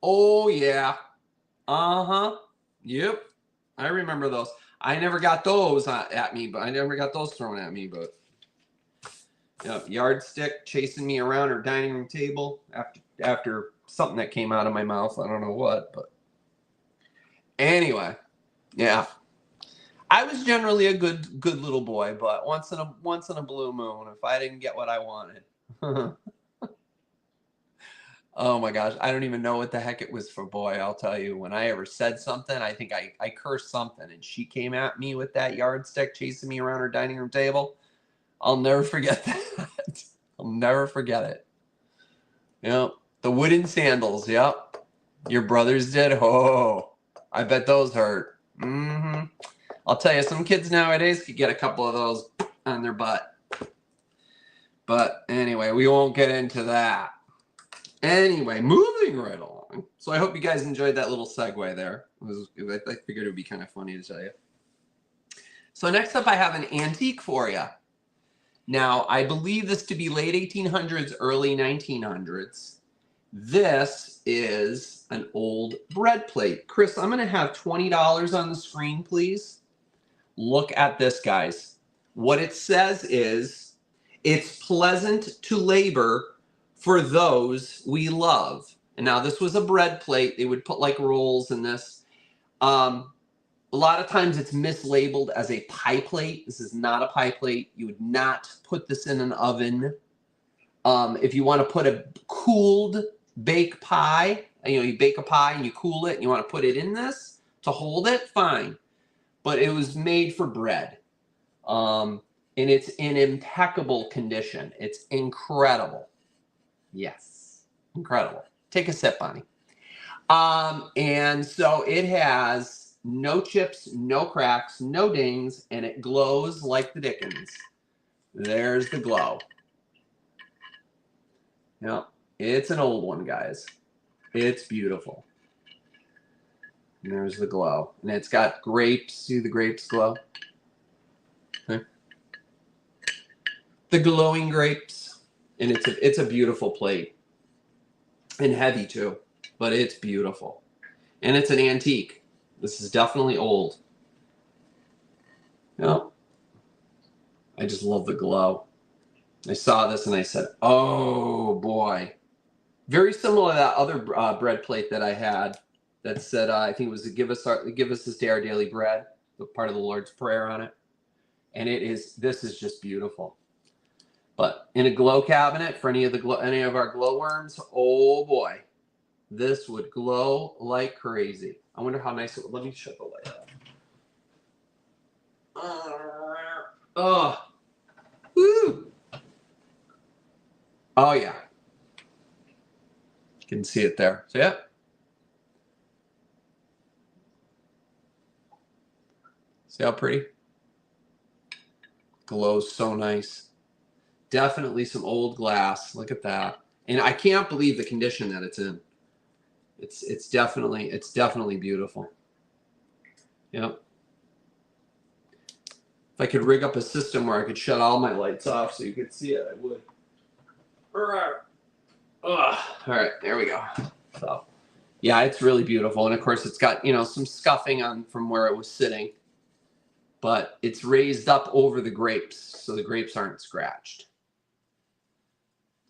Oh, yeah. Uh-huh. Yep. I remember those. I never got those at me, but I never got those thrown at me, but yardstick chasing me around her dining room table after something that came out of my mouth. I don't know what, but anyway, yeah. I was generally a good little boy, but once in a blue moon, if I didn't get what I wanted. Oh my gosh, I don't even know what the heck it was for, boy. I'll tell you, when I ever said something, I think I cursed something, and she came at me with that yardstick chasing me around her dining room table. I'll never forget that. I'll never forget it. Yep. The wooden sandals, yep. Your brothers did? Oh, I bet those hurt. Mm-hmm. I'll tell you, some kids nowadays could get a couple of those on their butt. But anyway, we won't get into that. Anyway, moving right along. So I hope you guys enjoyed that little segue there. I figured it would be kind of funny to tell you. So next up, I have an antique for you. Now, I believe this to be late 1800s, early 1900s. This is an old bread plate. Chris, I'm going to have $20 on the screen, please. Look at this, guys. What it says is, it's pleasant to labor for those we love. And now this was a bread plate. They would put like rolls in this. A lot of times it's mislabeled as a pie plate. This is not a pie plate. You would not put this in an oven. If you want to put a cooled bake pie, you bake a pie and you cool it and you want to put it in this to hold it, fine. But it was made for bread. And it's in impeccable condition. It's incredible. Yes, incredible. Take a sip, Bonnie. And so it has no chips, no cracks, no dings, and it glows like the dickens. There's the glow. Yep, it's an old one, guys. It's beautiful. And there's the glow. And it's got grapes. See the grapes glow? Okay. The glowing grapes. And it's a beautiful plate. And heavy too. But it's beautiful. And it's an antique. This is definitely old. Yep. I just love the glow. I saw this and I said, oh boy. Very similar to that other bread plate that I had that said, I think it was give us this day our daily bread, the part of the Lord's Prayer on it. And this is just beautiful. But in a glow cabinet for any of our glowworms, oh boy, this would glow like crazy. I wonder how nice it would. Let me shut the light off. Oh, woo! Oh yeah, you can see it there. So yeah. See how pretty? Glows so nice. Definitely some old glass. Look at that. And I can't believe the condition that it's in. It's definitely beautiful. Yep. If I could rig up a system where I could shut all my lights off so you could see it, I would. All right, there we go. So, yeah, it's really beautiful. And of course, it's got, some scuffing on from where it was sitting. But it's raised up over the grapes, so the grapes aren't scratched.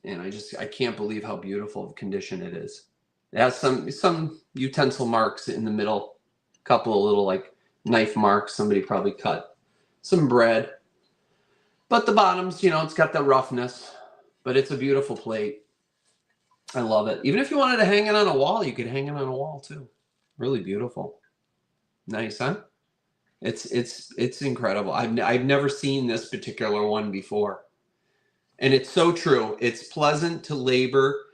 And I can't believe how beautiful of condition it is. It has some utensil marks in the middle, a couple of little like knife marks. Somebody probably cut some bread. But the bottoms, it's got the roughness, but it's a beautiful plate. I love it. Even if you wanted to hang it on a wall, you could hang it on a wall too. Really beautiful. Nice, huh? It's incredible. I've never seen this particular one before. And it's so true. It's pleasant to labor.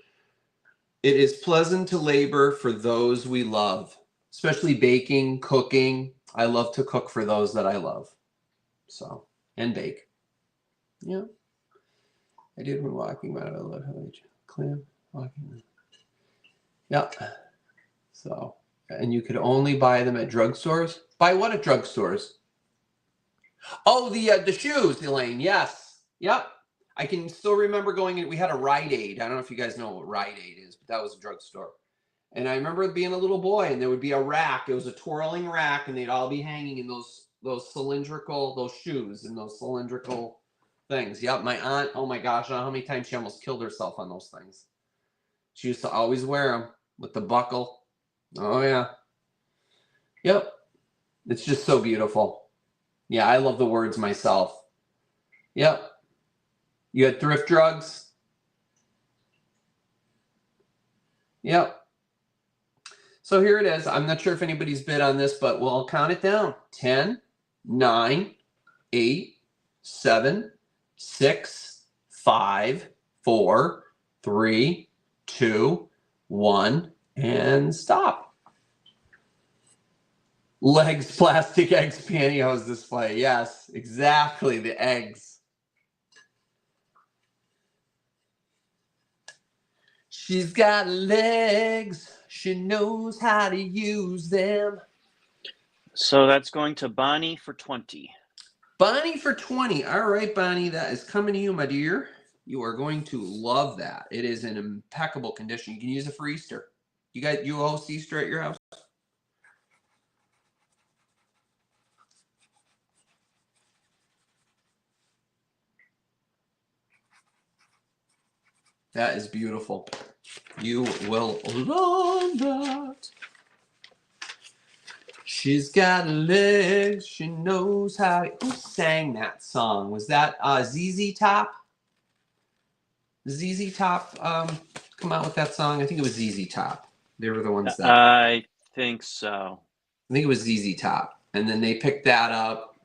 It is pleasant to labor for those we love, especially baking, cooking. I love to cook for those that I love. So, and bake. Yeah. I did when walking by. I love how I clam walking. Yeah. So, and you could only buy them at drugstores. Buy what at drugstores? Oh, the shoes, Elaine. Yes. Yep. I can still remember going in. We had a Rite Aid. I don't know if you guys know what Rite Aid is, but that was a drugstore. And I remember being a little boy, and there would be a rack. It was a twirling rack, and they'd all be hanging in those shoes and those cylindrical things. Yep. My aunt. Oh my gosh! I don't know how many times she almost killed herself on those things. She used to always wear them with the buckle. Oh yeah. Yep. It's just so beautiful. Yeah, I love the words myself. Yep. You had thrift drugs? Yep. So here it is. I'm not sure if anybody's bid on this, but we'll count it down. 10, 9, 8, 7, 6, 5, 4, 3, 2, 1, and stop. Legs, plastic eggs, pantyhose display. Yes, exactly, the eggs. She's got legs. She knows how to use them. So that's going to Bonnie for 20. Bonnie for 20. All right, Bonnie, that is coming to you, my dear. You are going to love that. It is in impeccable condition. You can use it for Easter. You host Easter at your house? That is beautiful. You will love that. She's got legs, she knows how. Who sang that song? Was that ZZ Top? ZZ Top come out with that song? I think it was ZZ Top. They were the ones that. I think so. I think it was ZZ Top. And then they picked that up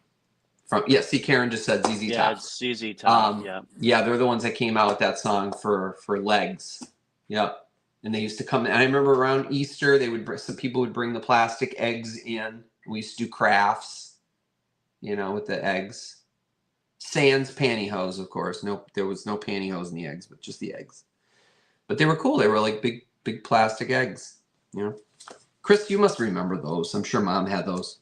from, yeah, see, Karen just said ZZ Top. Yeah, it's ZZ Top, yeah. Yeah, they're the ones that came out with that song for legs. Yep. And they used to come, and I remember around Easter, some people would bring the plastic eggs in. We used to do crafts, with the eggs. Sans pantyhose, of course. No, there was no pantyhose in the eggs, but just the eggs. But they were cool. They were like big plastic eggs. Chris, you must remember those. I'm sure Mom had those.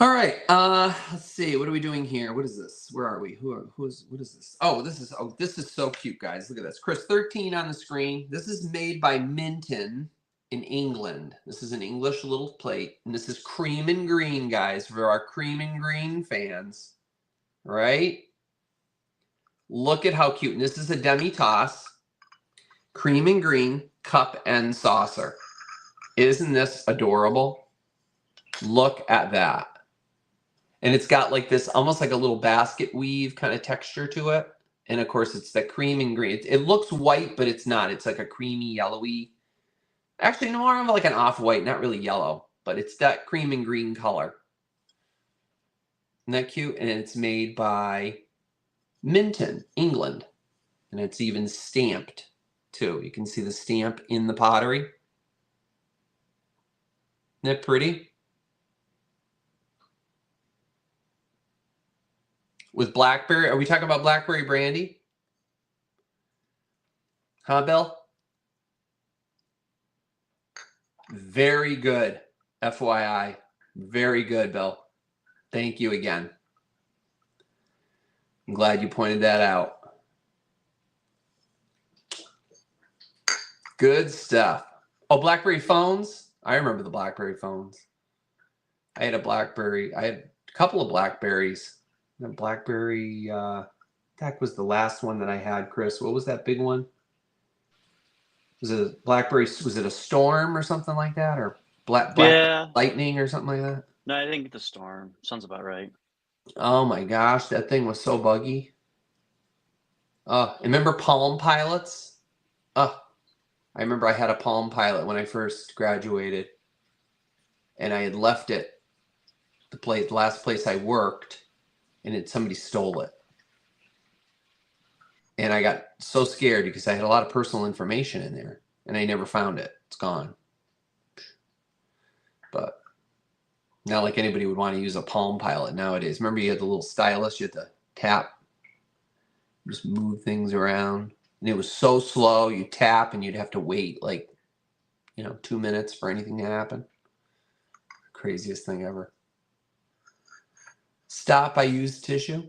All right. Let's see. What are we doing here? What is this? Where are we? What is this? This is so cute, guys. Look at this. Chris, 13 on the screen. This is made by Minton in England. This is an English little plate. And this is cream and green, guys, for our cream and green fans. Right? Look at how cute. And this is a demi-tasse. Cream and green cup and saucer. Isn't this adorable? Look at that. And it's got like this, almost like a little basket weave kind of texture to it. And of course, it's that cream and green. It looks white, but it's not. It's like a creamy, yellowy. Actually, no, more of like an off-white, not really yellow, but it's that cream and green color. Isn't that cute? And it's made by Minton, England. And it's even stamped, too. You can see the stamp in the pottery. Isn't that pretty? With blackberry, are we talking about blackberry brandy? Huh, Bill? Very good, FYI. Very good, Bill. Thank you again. I'm glad you pointed that out. Good stuff. Oh, BlackBerry phones? I remember the BlackBerry phones. I had a couple of Blackberries. The BlackBerry, that was the last one that I had, Chris. What was that big one? Was it a BlackBerry? Was it a Storm or something like that, or Black Lightning or something like that? No, I think the Storm sounds about right. Oh my gosh, that thing was so buggy. Remember Palm Pilots? I remember I had a Palm Pilot when I first graduated, and I had left it the last place I worked. And somebody stole it. And I got so scared because I had a lot of personal information in there. And I never found it. It's gone. But not like anybody would want to use a Palm Pilot nowadays. Remember you had the little stylus, you had to tap, just move things around. And it was so slow, you tap and you'd have to wait 2 minutes for anything to happen. Craziest thing ever. Stop, I used tissue.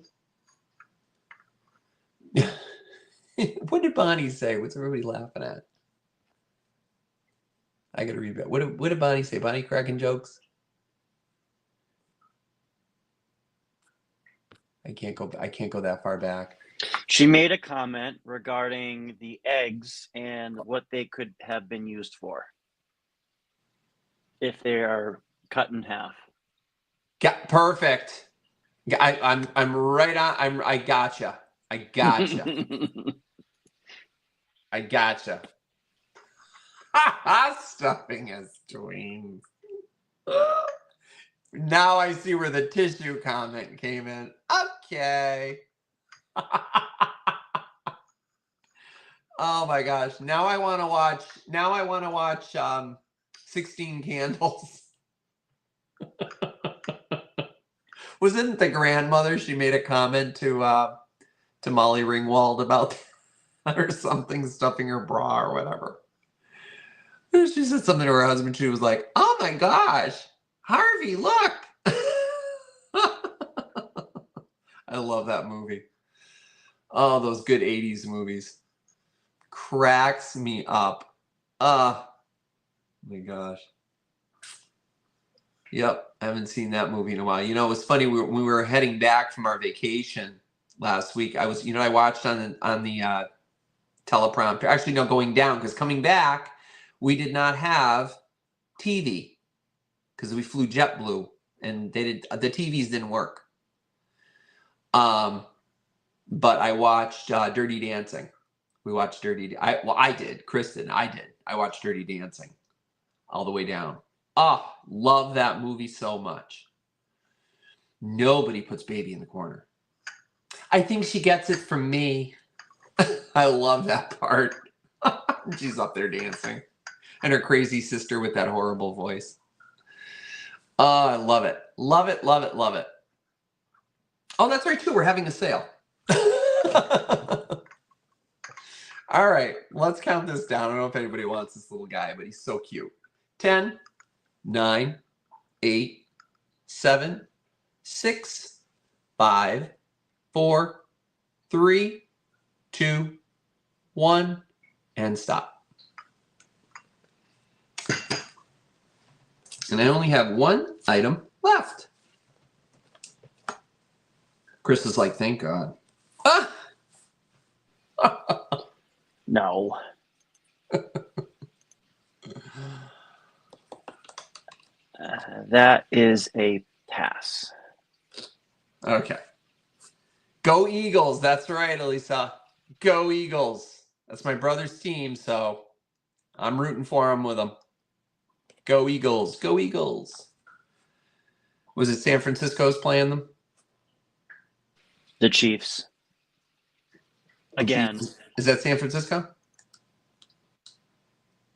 What did Bonnie say? What's everybody laughing at? I gotta read that. What did Bonnie say? Bonnie cracking jokes? I can't go that far back. She made a comment regarding the eggs and what they could have been used for if they are cut in half. Perfect. I'm right on. I gotcha. I gotcha. Stuffing as twins. Now I see where the tissue comment came in. Okay. Oh my gosh. Now I want to watch 16 Candles. Wasn't the grandmother, she made a comment to Molly Ringwald about or something, stuffing her bra or whatever. She said something to her husband. She was like, oh my gosh, Harvey, look. I love that movie. Oh, those good 80s movies. Cracks me up. Oh my gosh. Yep, I haven't seen that movie in a while. It was funny. When we were heading back from our vacation last week, I watched on the teleprompter. Actually, no, going down, because coming back, we did not have TV. because we flew JetBlue and the TVs didn't work. But I watched Dirty Dancing. We watched I did. Chris didn't. I did. I watched Dirty Dancing all the way down. Oh, love that movie so much. Nobody puts baby in the corner. I think she gets it from me. I love that part. She's up there dancing. And her crazy sister with that horrible voice. Oh, I love it. Love it, love it, love it. Oh, that's right, too. We're having a sale. All right, let's count this down. I don't know if anybody wants this little guy, but he's so cute. 10, 9, 8, 7, 6, 5, 4, 3, 2, 1, and stop. And I only have one item left. Chris is like, thank God. Ah! No. That is a pass. Okay. Go Eagles. That's right, Elisa. Go Eagles. That's my brother's team, so I'm rooting for him with them. Go Eagles. Go Eagles. Was it San Francisco's playing them? The Chiefs. Again. Is that San Francisco?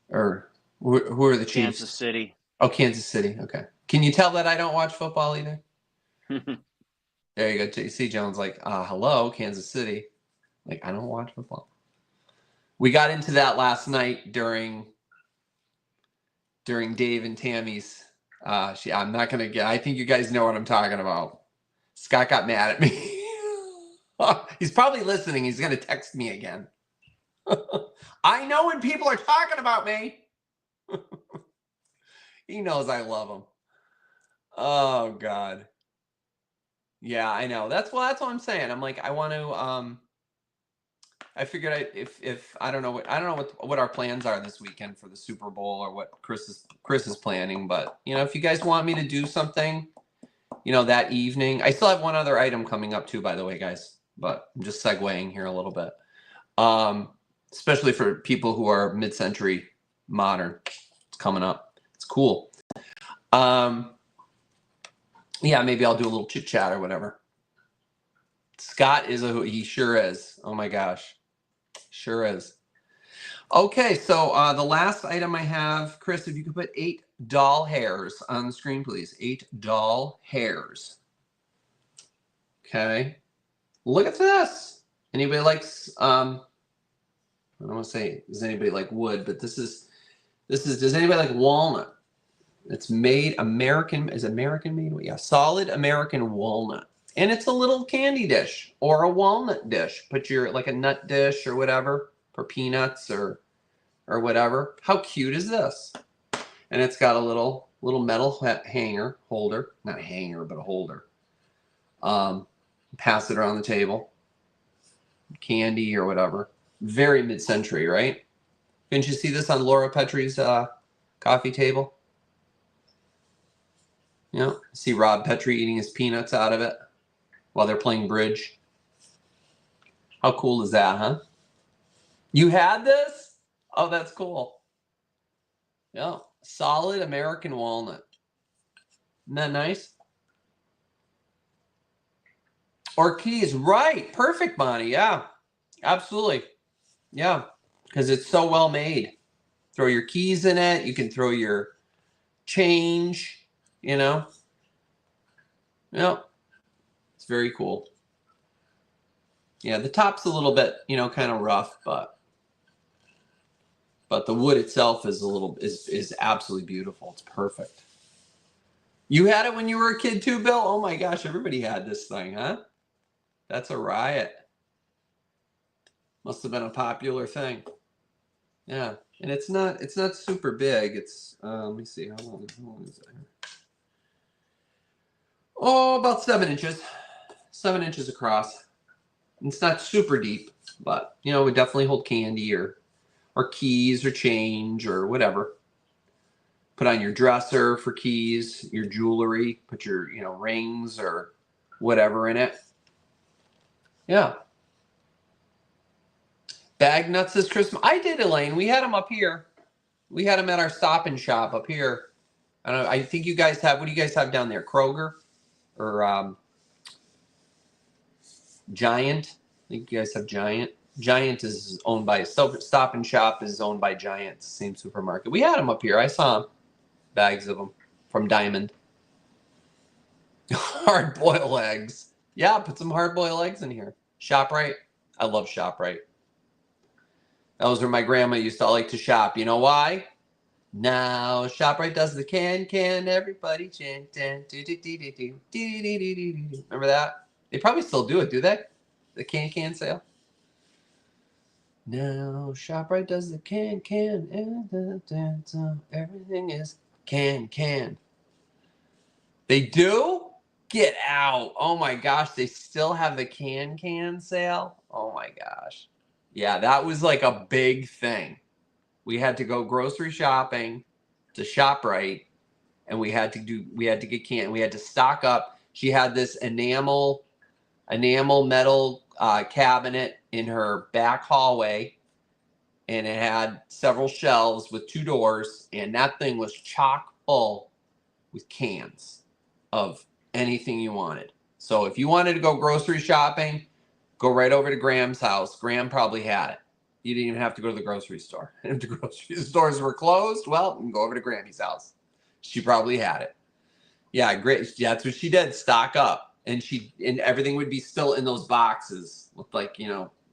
Or who are the Chiefs? Kansas City. Oh, Kansas City. Okay. Can you tell that I don't watch football either? There you go. JC Jones like, hello, Kansas City. Like, I don't watch football. We got into that last night during Dave and Tammy's. I'm not going to get, I think you guys know what I'm talking about. Scott got mad at me. He's probably listening. He's going to text me again. I know when people are talking about me. He knows I love him. Oh, God. Yeah, I know. That's what I'm saying. I'm like, I want to. I figured if I don't know what our plans are this weekend for the Super Bowl or what Chris is planning, but if you guys want me to do something, that evening. I still have one other item coming up too, by the way, guys. But I'm just segueing here a little bit. Especially for people who are mid-century modern. It's coming up. It's cool. Yeah, maybe I'll do a little chit chat or whatever. Scott he sure is. Oh my gosh. Sure is. Okay, so the last item I have, Chris, if you could put 8 doll hairs on the screen, please. 8 doll hairs. Okay. Look at this. Anybody likes I don't want to say does anybody like wood, but this is does anybody like walnut? It's made American. Is American made? Yeah, solid American walnut. And it's a little candy dish or a walnut dish. Put your like a nut dish or whatever for peanuts or whatever. How cute is this? And it's got a little metal hanger holder, not a hanger, but a holder. Pass it around the table. Candy or whatever. Very mid-century, right? Didn't you see this on Laura Petrie's coffee table? See Rob Petrie eating his peanuts out of it while they're playing bridge. How cool is that, huh? You had this? Oh, that's cool. Yeah, solid American walnut. Isn't that nice? Or keys, right? Perfect, Bonnie. Yeah, absolutely. Yeah, because it's so well made. Throw your keys in it. You can throw your change. Yeah, it's very cool. Yeah, the top's a little bit, kind of rough, but the wood itself is is absolutely beautiful. It's perfect. You had it when you were a kid too, Bill? Oh my gosh, everybody had this thing, huh? That's a riot. Must have been a popular thing. Yeah, and it's not super big. It's let me see how long is it here? Oh, about 7 inches. 7 inches across. It's not super deep, but it would definitely hold candy or keys or change or whatever. Put on your dresser for keys, your jewelry, put your, rings or whatever in it. Yeah. Bag nuts this Christmas. I did, Elaine. We had them up here. We had them at our Stop and Shop up here. I think you guys have, what do you guys have down there? Kroger or Giant? I think you guys have Giant. Giant is owned by, Stop and Shop is owned by Giant, same supermarket. We had them up here. I saw them. Bags of them from Diamond. Hard boiled eggs. Yeah, put some hard boiled eggs in here. ShopRite. I love ShopRite. Those are my grandma used to like to shop. You know why? Now ShopRite does the can everybody chant. Remember that? They probably still do it, do they? The can sale. Now ShopRite does the can everything is can. They do? Get out. Oh my gosh, they still have the can sale? Oh my gosh. Yeah, that was like a big thing. We had to go grocery shopping to ShopRite, and we had to get can. We had to stock up. She had this enamel metal cabinet in her back hallway, and it had several shelves with 2 doors, and that thing was chock full with cans of anything you wanted. So if you wanted to go grocery shopping, go right over to Graham's house. Graham probably had it. You didn't even have to go to the grocery store. If the grocery stores were closed, well, you can go over to Grammy's house. She probably had it. Yeah, great. Yeah, that's what she did. Stock up. And everything would be still in those boxes with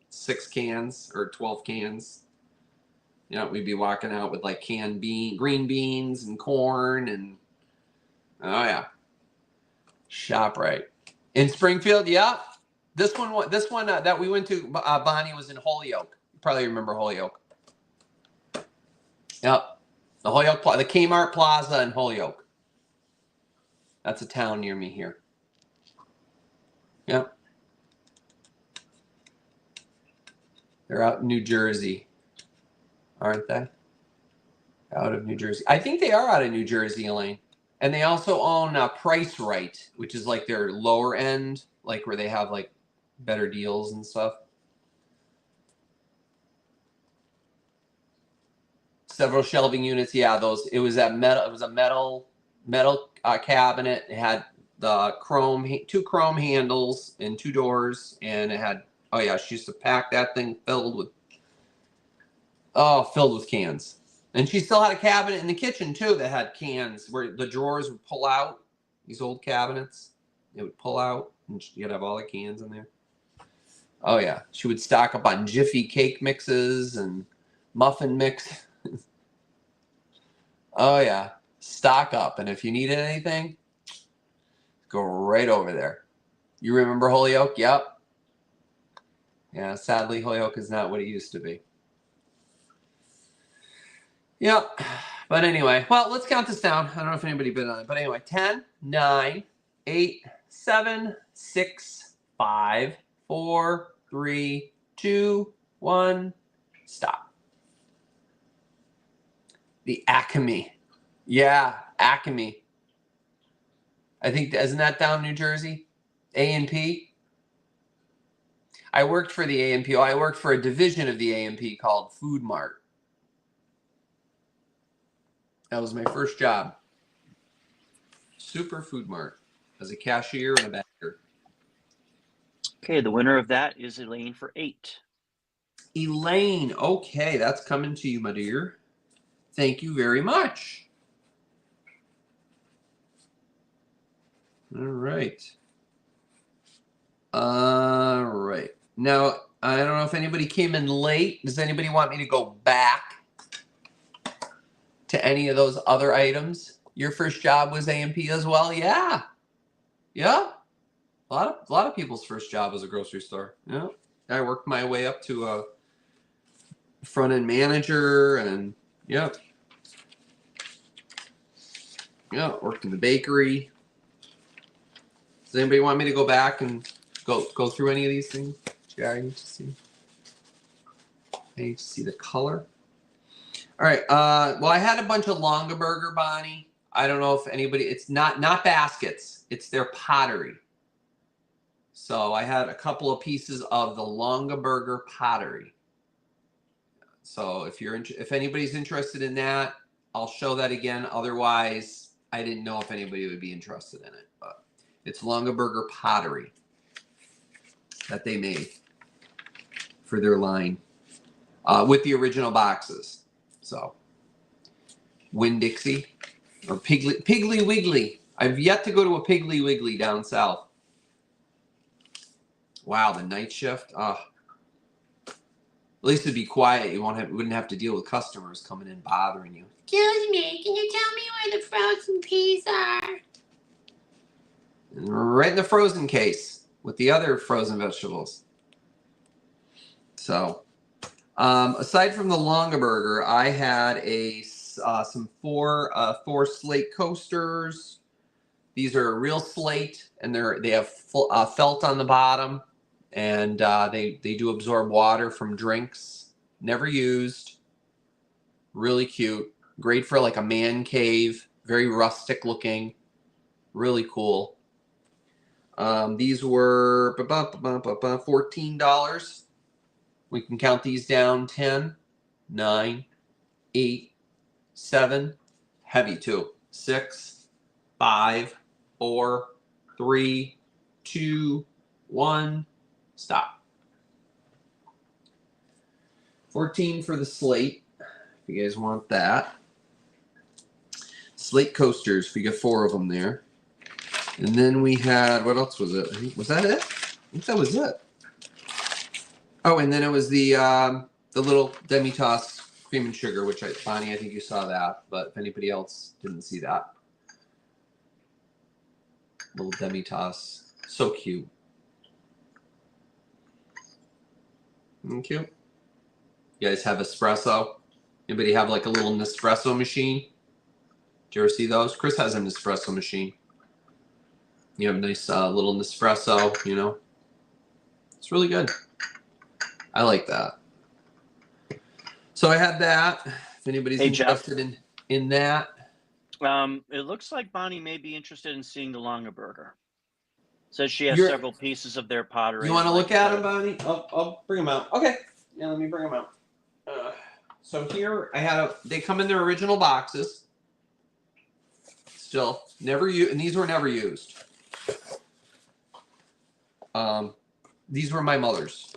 6 cans or 12 cans. We'd be walking out with green beans and corn and oh yeah. ShopRite. In Springfield, yeah. This one that we went to, Bonnie, was in Holyoke. You probably remember Holyoke. Yep. The Holyoke, the Kmart Plaza in Holyoke. That's a town near me here. Yep. They're out in New Jersey, aren't they? Out of New Jersey. I think they are out of New Jersey, Elaine. And they also own Price Right, which is like their lower end, where they have better deals and stuff. Several shelving units. Yeah, those. It was a metal cabinet. It had the 2 chrome handles and 2 doors, and it had. Oh yeah, she used to pack that thing filled with cans. And she still had a cabinet in the kitchen too that had cans where the drawers would pull out. These old cabinets, they would pull out, and you'd have all the cans in there. Oh yeah, she would stock up on Jiffy cake mixes and muffin mix. Oh yeah, stock up, and if you needed anything, go right over there. You remember Holyoke? Yep. Yeah, sadly Holyoke is not what it used to be. Yep. But anyway, well, let's count this down. I don't know if anybody bid on it, but anyway, 10, 9, 8, 7, 6, 5, 4, 3, 2, 1, stop. The Acme. Yeah, Acme. I think, isn't that down New Jersey? A&P? I worked for the A&P. I worked for a division of the A&P called Food Mart. That was my first job. Super Food Mart as a cashier and a bagger. Okay, the winner of that is Elaine for 8. Elaine, okay, that's coming to you, my dear. Thank you very much. All right. All right. Now, I don't know if anybody came in late. Does anybody want me to go back to any of those other items? Your first job was A&P as well? Yeah. Yeah. A lot of people's first job was a grocery store. Yeah. I worked my way up to a front end manager and yeah. Yeah, worked in the bakery. Does anybody want me to go back and go through any of these things? Yeah, I need to see. I need to see the color. All right. Well, I had a bunch of Longaberger, Bonnie. I don't know if anybody. It's not baskets. It's their pottery. So I had a couple of pieces of the Longaberger pottery. So if anybody's interested in that, I'll show that again. Otherwise, I didn't know if anybody would be interested in it. But it's Longaberger pottery that they made for their line with the original boxes. So Winn-Dixie or Piggly Wiggly. I've yet to go to a Piggly Wiggly down south. Wow, the night shift. At least it'd be quiet. You wouldn't have to deal with customers coming in bothering you. Excuse me, can you tell me where the frozen peas are? Right in the frozen case with the other frozen vegetables. So, aside from the Longaberger, I had some four Slate coasters. These are real slate, and they have felt on the bottom, and they do absorb water from drinks. Never used. Really cute. Great for like a man cave. Very rustic looking. Really cool. These were $14. We can count these down: 10, 9, 8, 7. Heavy too. 6, 5, 4, 3, 2, 1. Stop. 14 for the Slate. If you guys want that. Slate coasters. We get 4 of them there. And then we had, what else was it? Was that it? I think that was it. Oh, and then it was the little demi-tasse cream and sugar, which Bonnie, I think you saw that. But if anybody else didn't see that. Little demi-tasse. So cute. Thank you. You guys have espresso? Anybody have like a little Nespresso machine? Do you ever see those? Chris has a Nespresso machine. You have a nice little Nespresso, you know. It's really good. I like that. So I had that. If anybody's interested in that. It looks like Bonnie may be interested in seeing the Longaberger. Says she has several pieces of their pottery. You want to look at them, Bonnie? I'll bring them out. Okay. Yeah, let me bring them out. So here they come in their original boxes. Still never used, and these were never used. These were my mother's.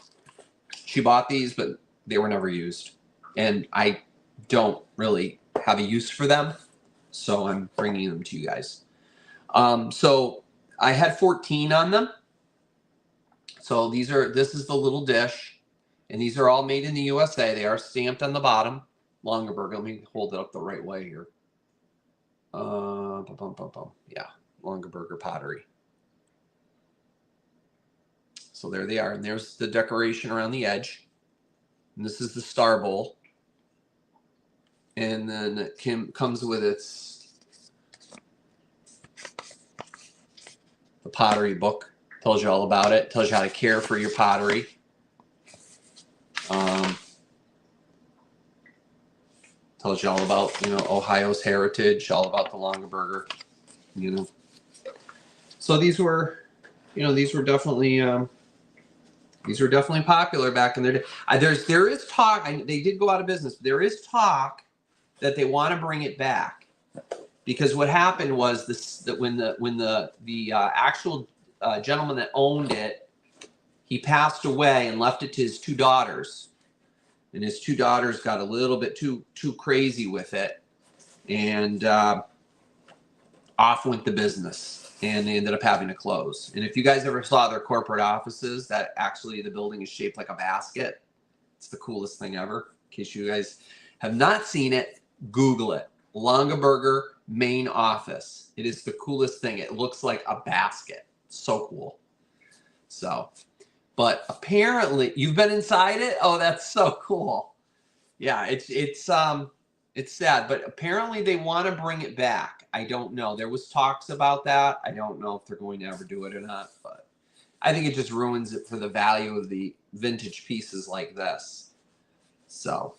She bought these, but they were never used, and I don't really have a use for them, so I'm bringing them to you guys. So I had 14 on them. So this is the little dish, and these are all made in the USA. They are stamped on the bottom. Longaberger. Let me hold it up the right way here. Yeah, Longaberger pottery. So there they are, and there's the decoration around the edge. And this is the star bowl. And then it comes with the pottery book. Tells you all about it. Tells you how to care for your pottery. Tells you all about, Ohio's heritage, all about the Longaberger, So these were definitely popular back in their day. There is talk. They did go out of business. But there is talk that they want to bring it back, because what happened was that when the actual gentleman that owned it, he passed away and left it to his 2 daughters, and his 2 daughters got a little bit too crazy with it, and off went the business, and they ended up having to close. And if you guys ever saw their corporate offices, that actually the building is shaped like a basket. It's the coolest thing ever. In case you guys have not seen it, Google it. Longaberger main office. It is the coolest thing. It looks like a basket. So cool. So, but apparently you've been inside it. Oh, that's so cool. Yeah, it's sad, but apparently they want to bring it back. I don't know. There was talks about that. I don't know if they're going to ever do it or not, but I think it just ruins it for the value of the vintage pieces like this. So,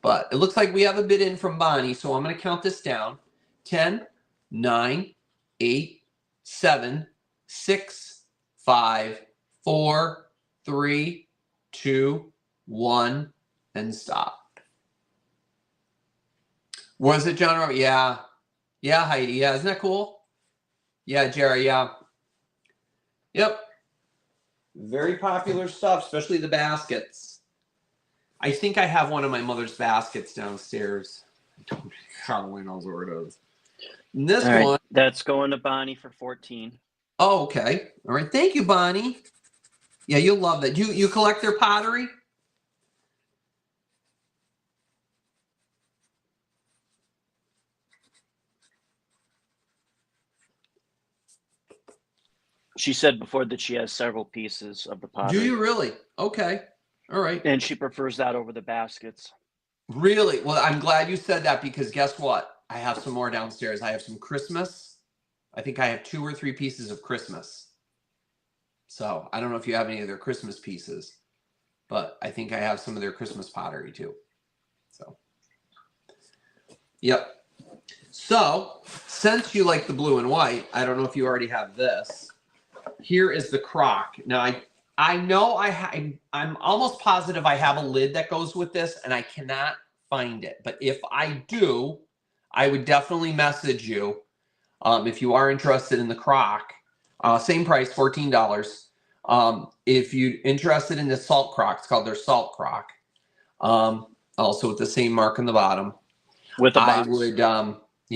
But it looks like we have a bid in from Bonnie, so I'm going to count this down. 10, 9, 8, 7, 6, 5, 4, 3, 2, 1, and stop. Was it John? Yeah. Yeah, Heidi. Yeah, isn't that cool? Yeah, Jerry. Yeah. Yep. Very popular stuff, especially the baskets. I think I have one of my mother's baskets downstairs. Probably knows where it is. And this one. That's going to Bonnie for 14. Oh, okay. All right. Thank you, Bonnie. Yeah, you'll love that. You collect their pottery? She said before that she has several pieces of the pottery. Do you really? Okay. All right. And she prefers that over the baskets. Really? Well, I'm glad you said that because guess what? I have some more downstairs. I have some Christmas. I think I have 2 or 3 pieces of Christmas. So I don't know if you have any of their Christmas pieces, but I think I have some of their Christmas pottery too. So, yep. So since you like the blue and white, I don't know if you already have this. Here is the crock. Now I know I'm almost positive I have a lid that goes with this and I cannot find it. But if I do, I would definitely message you if you are interested in the crock. Same price, $14. If you're interested in the salt crock, it's called their salt crock. Also with the same mark on the bottom. With a box. I would,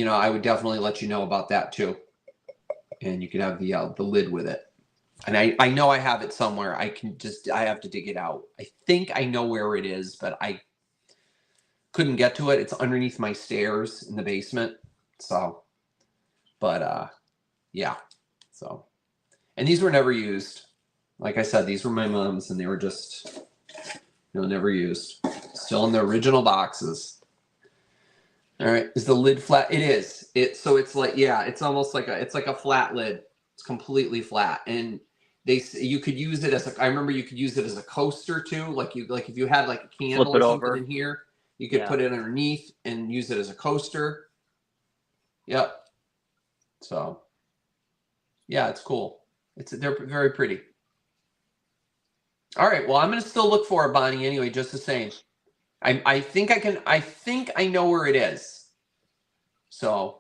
I would definitely let you know about that too. And you could have the lid with it. And I know I have it somewhere. I have to dig it out. I think I know where it is, but I couldn't get to it. It's underneath my stairs in the basement. So, but yeah. So, and these were never used. Like I said, these were my mom's and they were just, never used. Still in the original boxes. All right. Is the lid flat? It is. So it's like, yeah, it's almost like it's like a flat lid. It's completely flat. And you could use it as I remember you could use it as a coaster too. Like if you had like a candle or something in here, you could put it underneath and use it as a coaster. Yep. So yeah, it's cool. They're very pretty. All right. Well, I'm going to still look for it, Bonnie, anyway, just the same. I think I know where it is. So,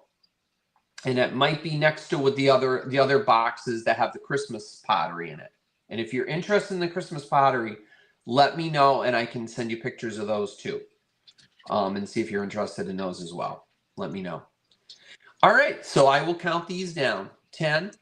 and it might be next to with the other boxes that have the Christmas pottery in it. And if you're interested in the Christmas pottery, let me know and I can send you pictures of those too. And see if you're interested in those as well. Let me know. All right. So I will count these down. 10,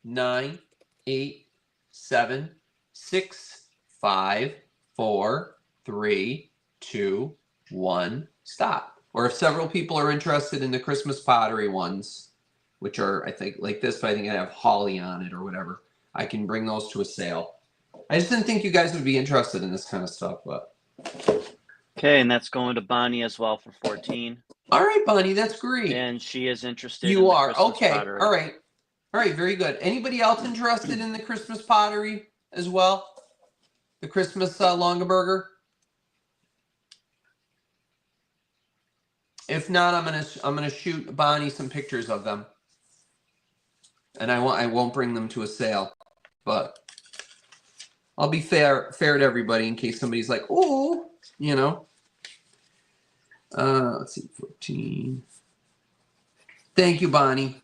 9, 8, 7, 6, 5, 4, 3, 2, 1, stop. Or if several people are interested in the Christmas pottery ones, which are, I think, like this, but I think I have holly on it or whatever, I can bring those to a sale. I just didn't think you guys would be interested in this kind of stuff, but. Okay, and that's going to Bonnie as well for 14. All right, Bonnie, that's great. And she is interested You in are. the Christmas Okay. pottery. All right. All right, very good. Anybody else interested in the Christmas pottery as well? The Christmas Longaberger? If not, I'm gonna shoot Bonnie some pictures of them, and I won't bring them to a sale, but I'll be fair to everybody in case somebody's like, oh, Let's see, 14. Thank you, Bonnie.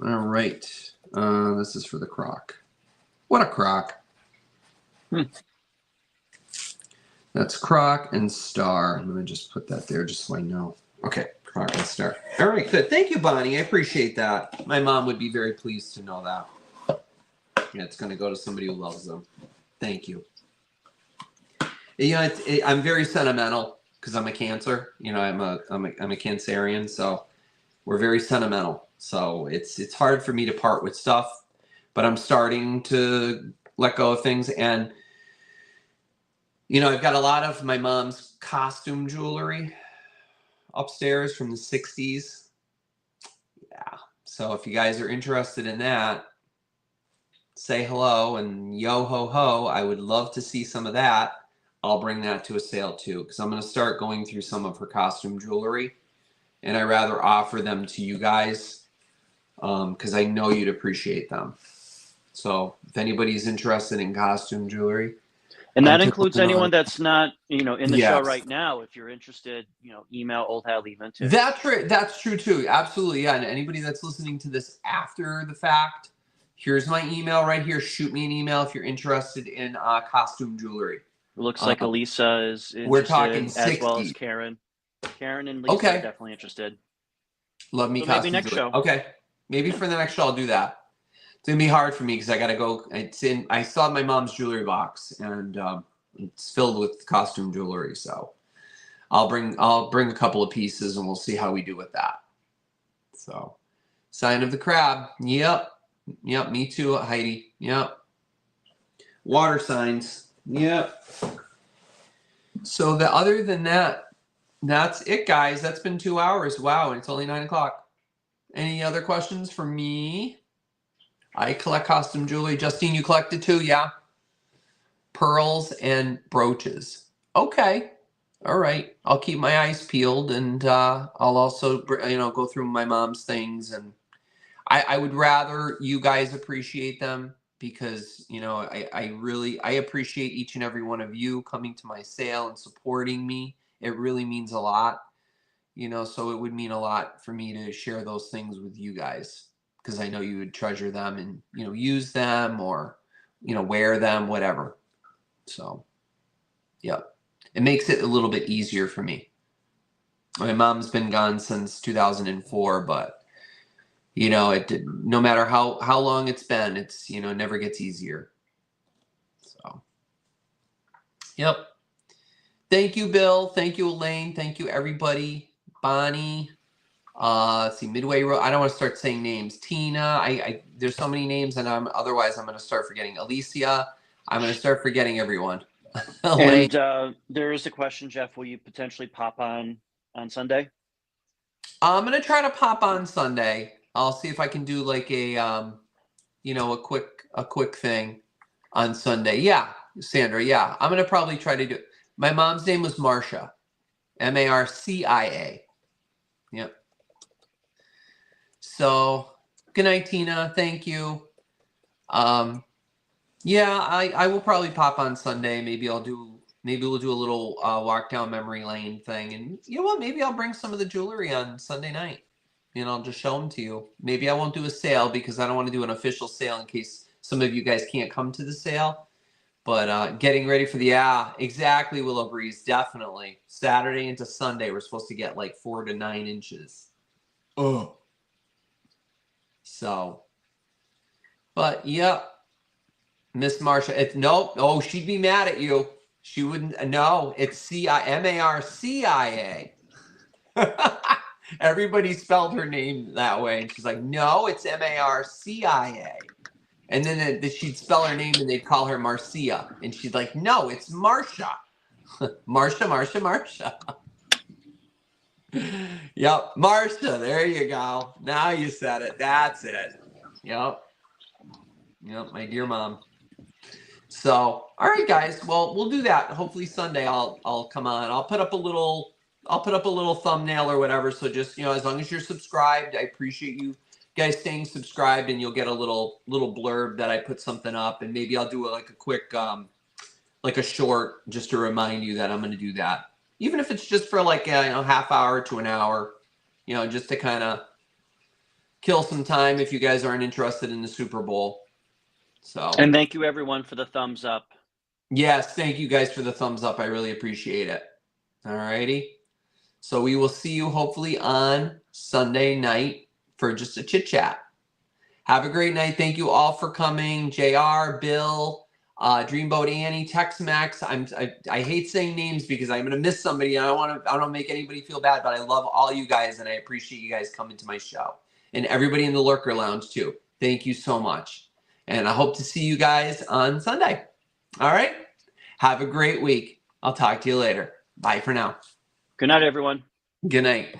All right. This is for the crock. What a crock. That's crock and star. I'm going to just put that there just so I know. Okay, crock and star. All right, good. Thank you, Bonnie. I appreciate that. My mom would be very pleased to know that. Yeah, it's going to go to somebody who loves them. Thank you. I'm very sentimental because I'm a Cancer. I'm a Cancerian, so we're very sentimental. So it's hard for me to part with stuff, but I'm starting to let go of things. And I've got a lot of my mom's costume jewelry upstairs from the 60s. Yeah. So if you guys are interested in that, say hello and yo ho ho, I would love to see some of that. I'll bring that to a sale too, because I'm going to start going through some of her costume jewelry, and I rather offer them to you guys because I know you'd appreciate them. So if anybody's interested in costume jewelry, and that includes anyone that's not, in the show Yes. right now. If you're interested, email Old Hal Lehman too. That's true too. Absolutely, yeah. And anybody that's listening to this after the fact, here's my email right here. Shoot me an email if you're interested in costume jewelry. It looks like Elisa is interested, we're talking as well as 60. Karen. Karen and Lisa are definitely interested. Love me So costume maybe next jewelry. show. Okay, maybe for the next show I'll do that. It's gonna be hard for me because I gotta go. I still have my mom's jewelry box, and it's filled with costume jewelry. So I'll bring a couple of pieces, and we'll see how we do with that. So, sign of the crab. Yep. Me too, Heidi. Yep. Water signs. Yep. So other than that, that's it, guys. That's been 2 hours. Wow, and it's only 9 o'clock. Any other questions for me? I collect costume jewelry. Justine, you collected too, yeah? Pearls and brooches. Okay. All right. I'll keep my eyes peeled, and I'll also, go through my mom's things. And I would rather you guys appreciate them because, I appreciate each and every one of you coming to my sale and supporting me. It really means a lot, so it would mean a lot for me to share those things with you guys because I know you would treasure them and, use them or, wear them, whatever. So, yep. It makes it a little bit easier for me. My mom's been gone since 2004, but no matter how long it's been, it's it never gets easier. So, yep. Thank you, Bill. Thank you, Elaine. Thank you, everybody. Bonnie. Let's see, Midway Road. I don't want to start saying names. Tina. There's so many names, and otherwise I'm going to start forgetting. Alicia. I'm going to start forgetting everyone. And there is a question, Jeff. Will you potentially pop on Sunday? I'm going to try to pop on Sunday. I'll see if I can do like a quick thing on Sunday. Yeah, Sandra. Yeah, I'm going to probably try to do. My mom's name was Marcia, Marcia. Yep. So good night, Tina. Thank you. Yeah, I will probably pop on Sunday. Maybe we'll do a little walk down memory lane thing. And you know what? Maybe I'll bring some of the jewelry on Sunday night. I'll just show them to you. Maybe I won't do a sale because I don't want to do an official sale in case some of you guys can't come to the sale. But getting ready for exactly, Willow Breeze, definitely. Saturday into Sunday, we're supposed to get like 4 to 9 inches. Oh. So, but yep. Miss Marcia, nope. Oh, she'd be mad at you. She wouldn't. No, it's Marcia. Everybody spelled her name that way, and she's like, "No, it's Marcia." And then she'd spell her name, and they'd call her Marcia, and she'd like, "No, it's Marcia." Marcia. Yep, Marcia. There you go. Now you said it. That's it. Yep, my dear mom. So, all right, guys. Well, we'll do that. Hopefully Sunday I'll come on. I'll put up a little thumbnail or whatever. So just, as long as you're subscribed, I appreciate you guys staying subscribed, and you'll get a little blurb that I put something up, and maybe I'll do like a quick like a short just to remind you that I'm going to do that. Even if it's just for like a half hour to an hour, just to kind of kill some time if you guys aren't interested in the Super Bowl. So, and thank you everyone for the thumbs up. Yes, thank you guys for the thumbs up. I really appreciate it. All righty. So we will see you hopefully on Sunday night for just a chit chat. Have a great night. Thank you all for coming. JR, Bill, Dreamboat Annie, Tex-Mex. I hate saying names because I'm gonna miss somebody. And I don't make anybody feel bad, but I love all you guys and I appreciate you guys coming to my show. And everybody in the Lurker Lounge too. Thank you so much. And I hope to see you guys on Sunday. All right. Have a great week. I'll talk to you later. Bye for now. Good night, everyone. Good night.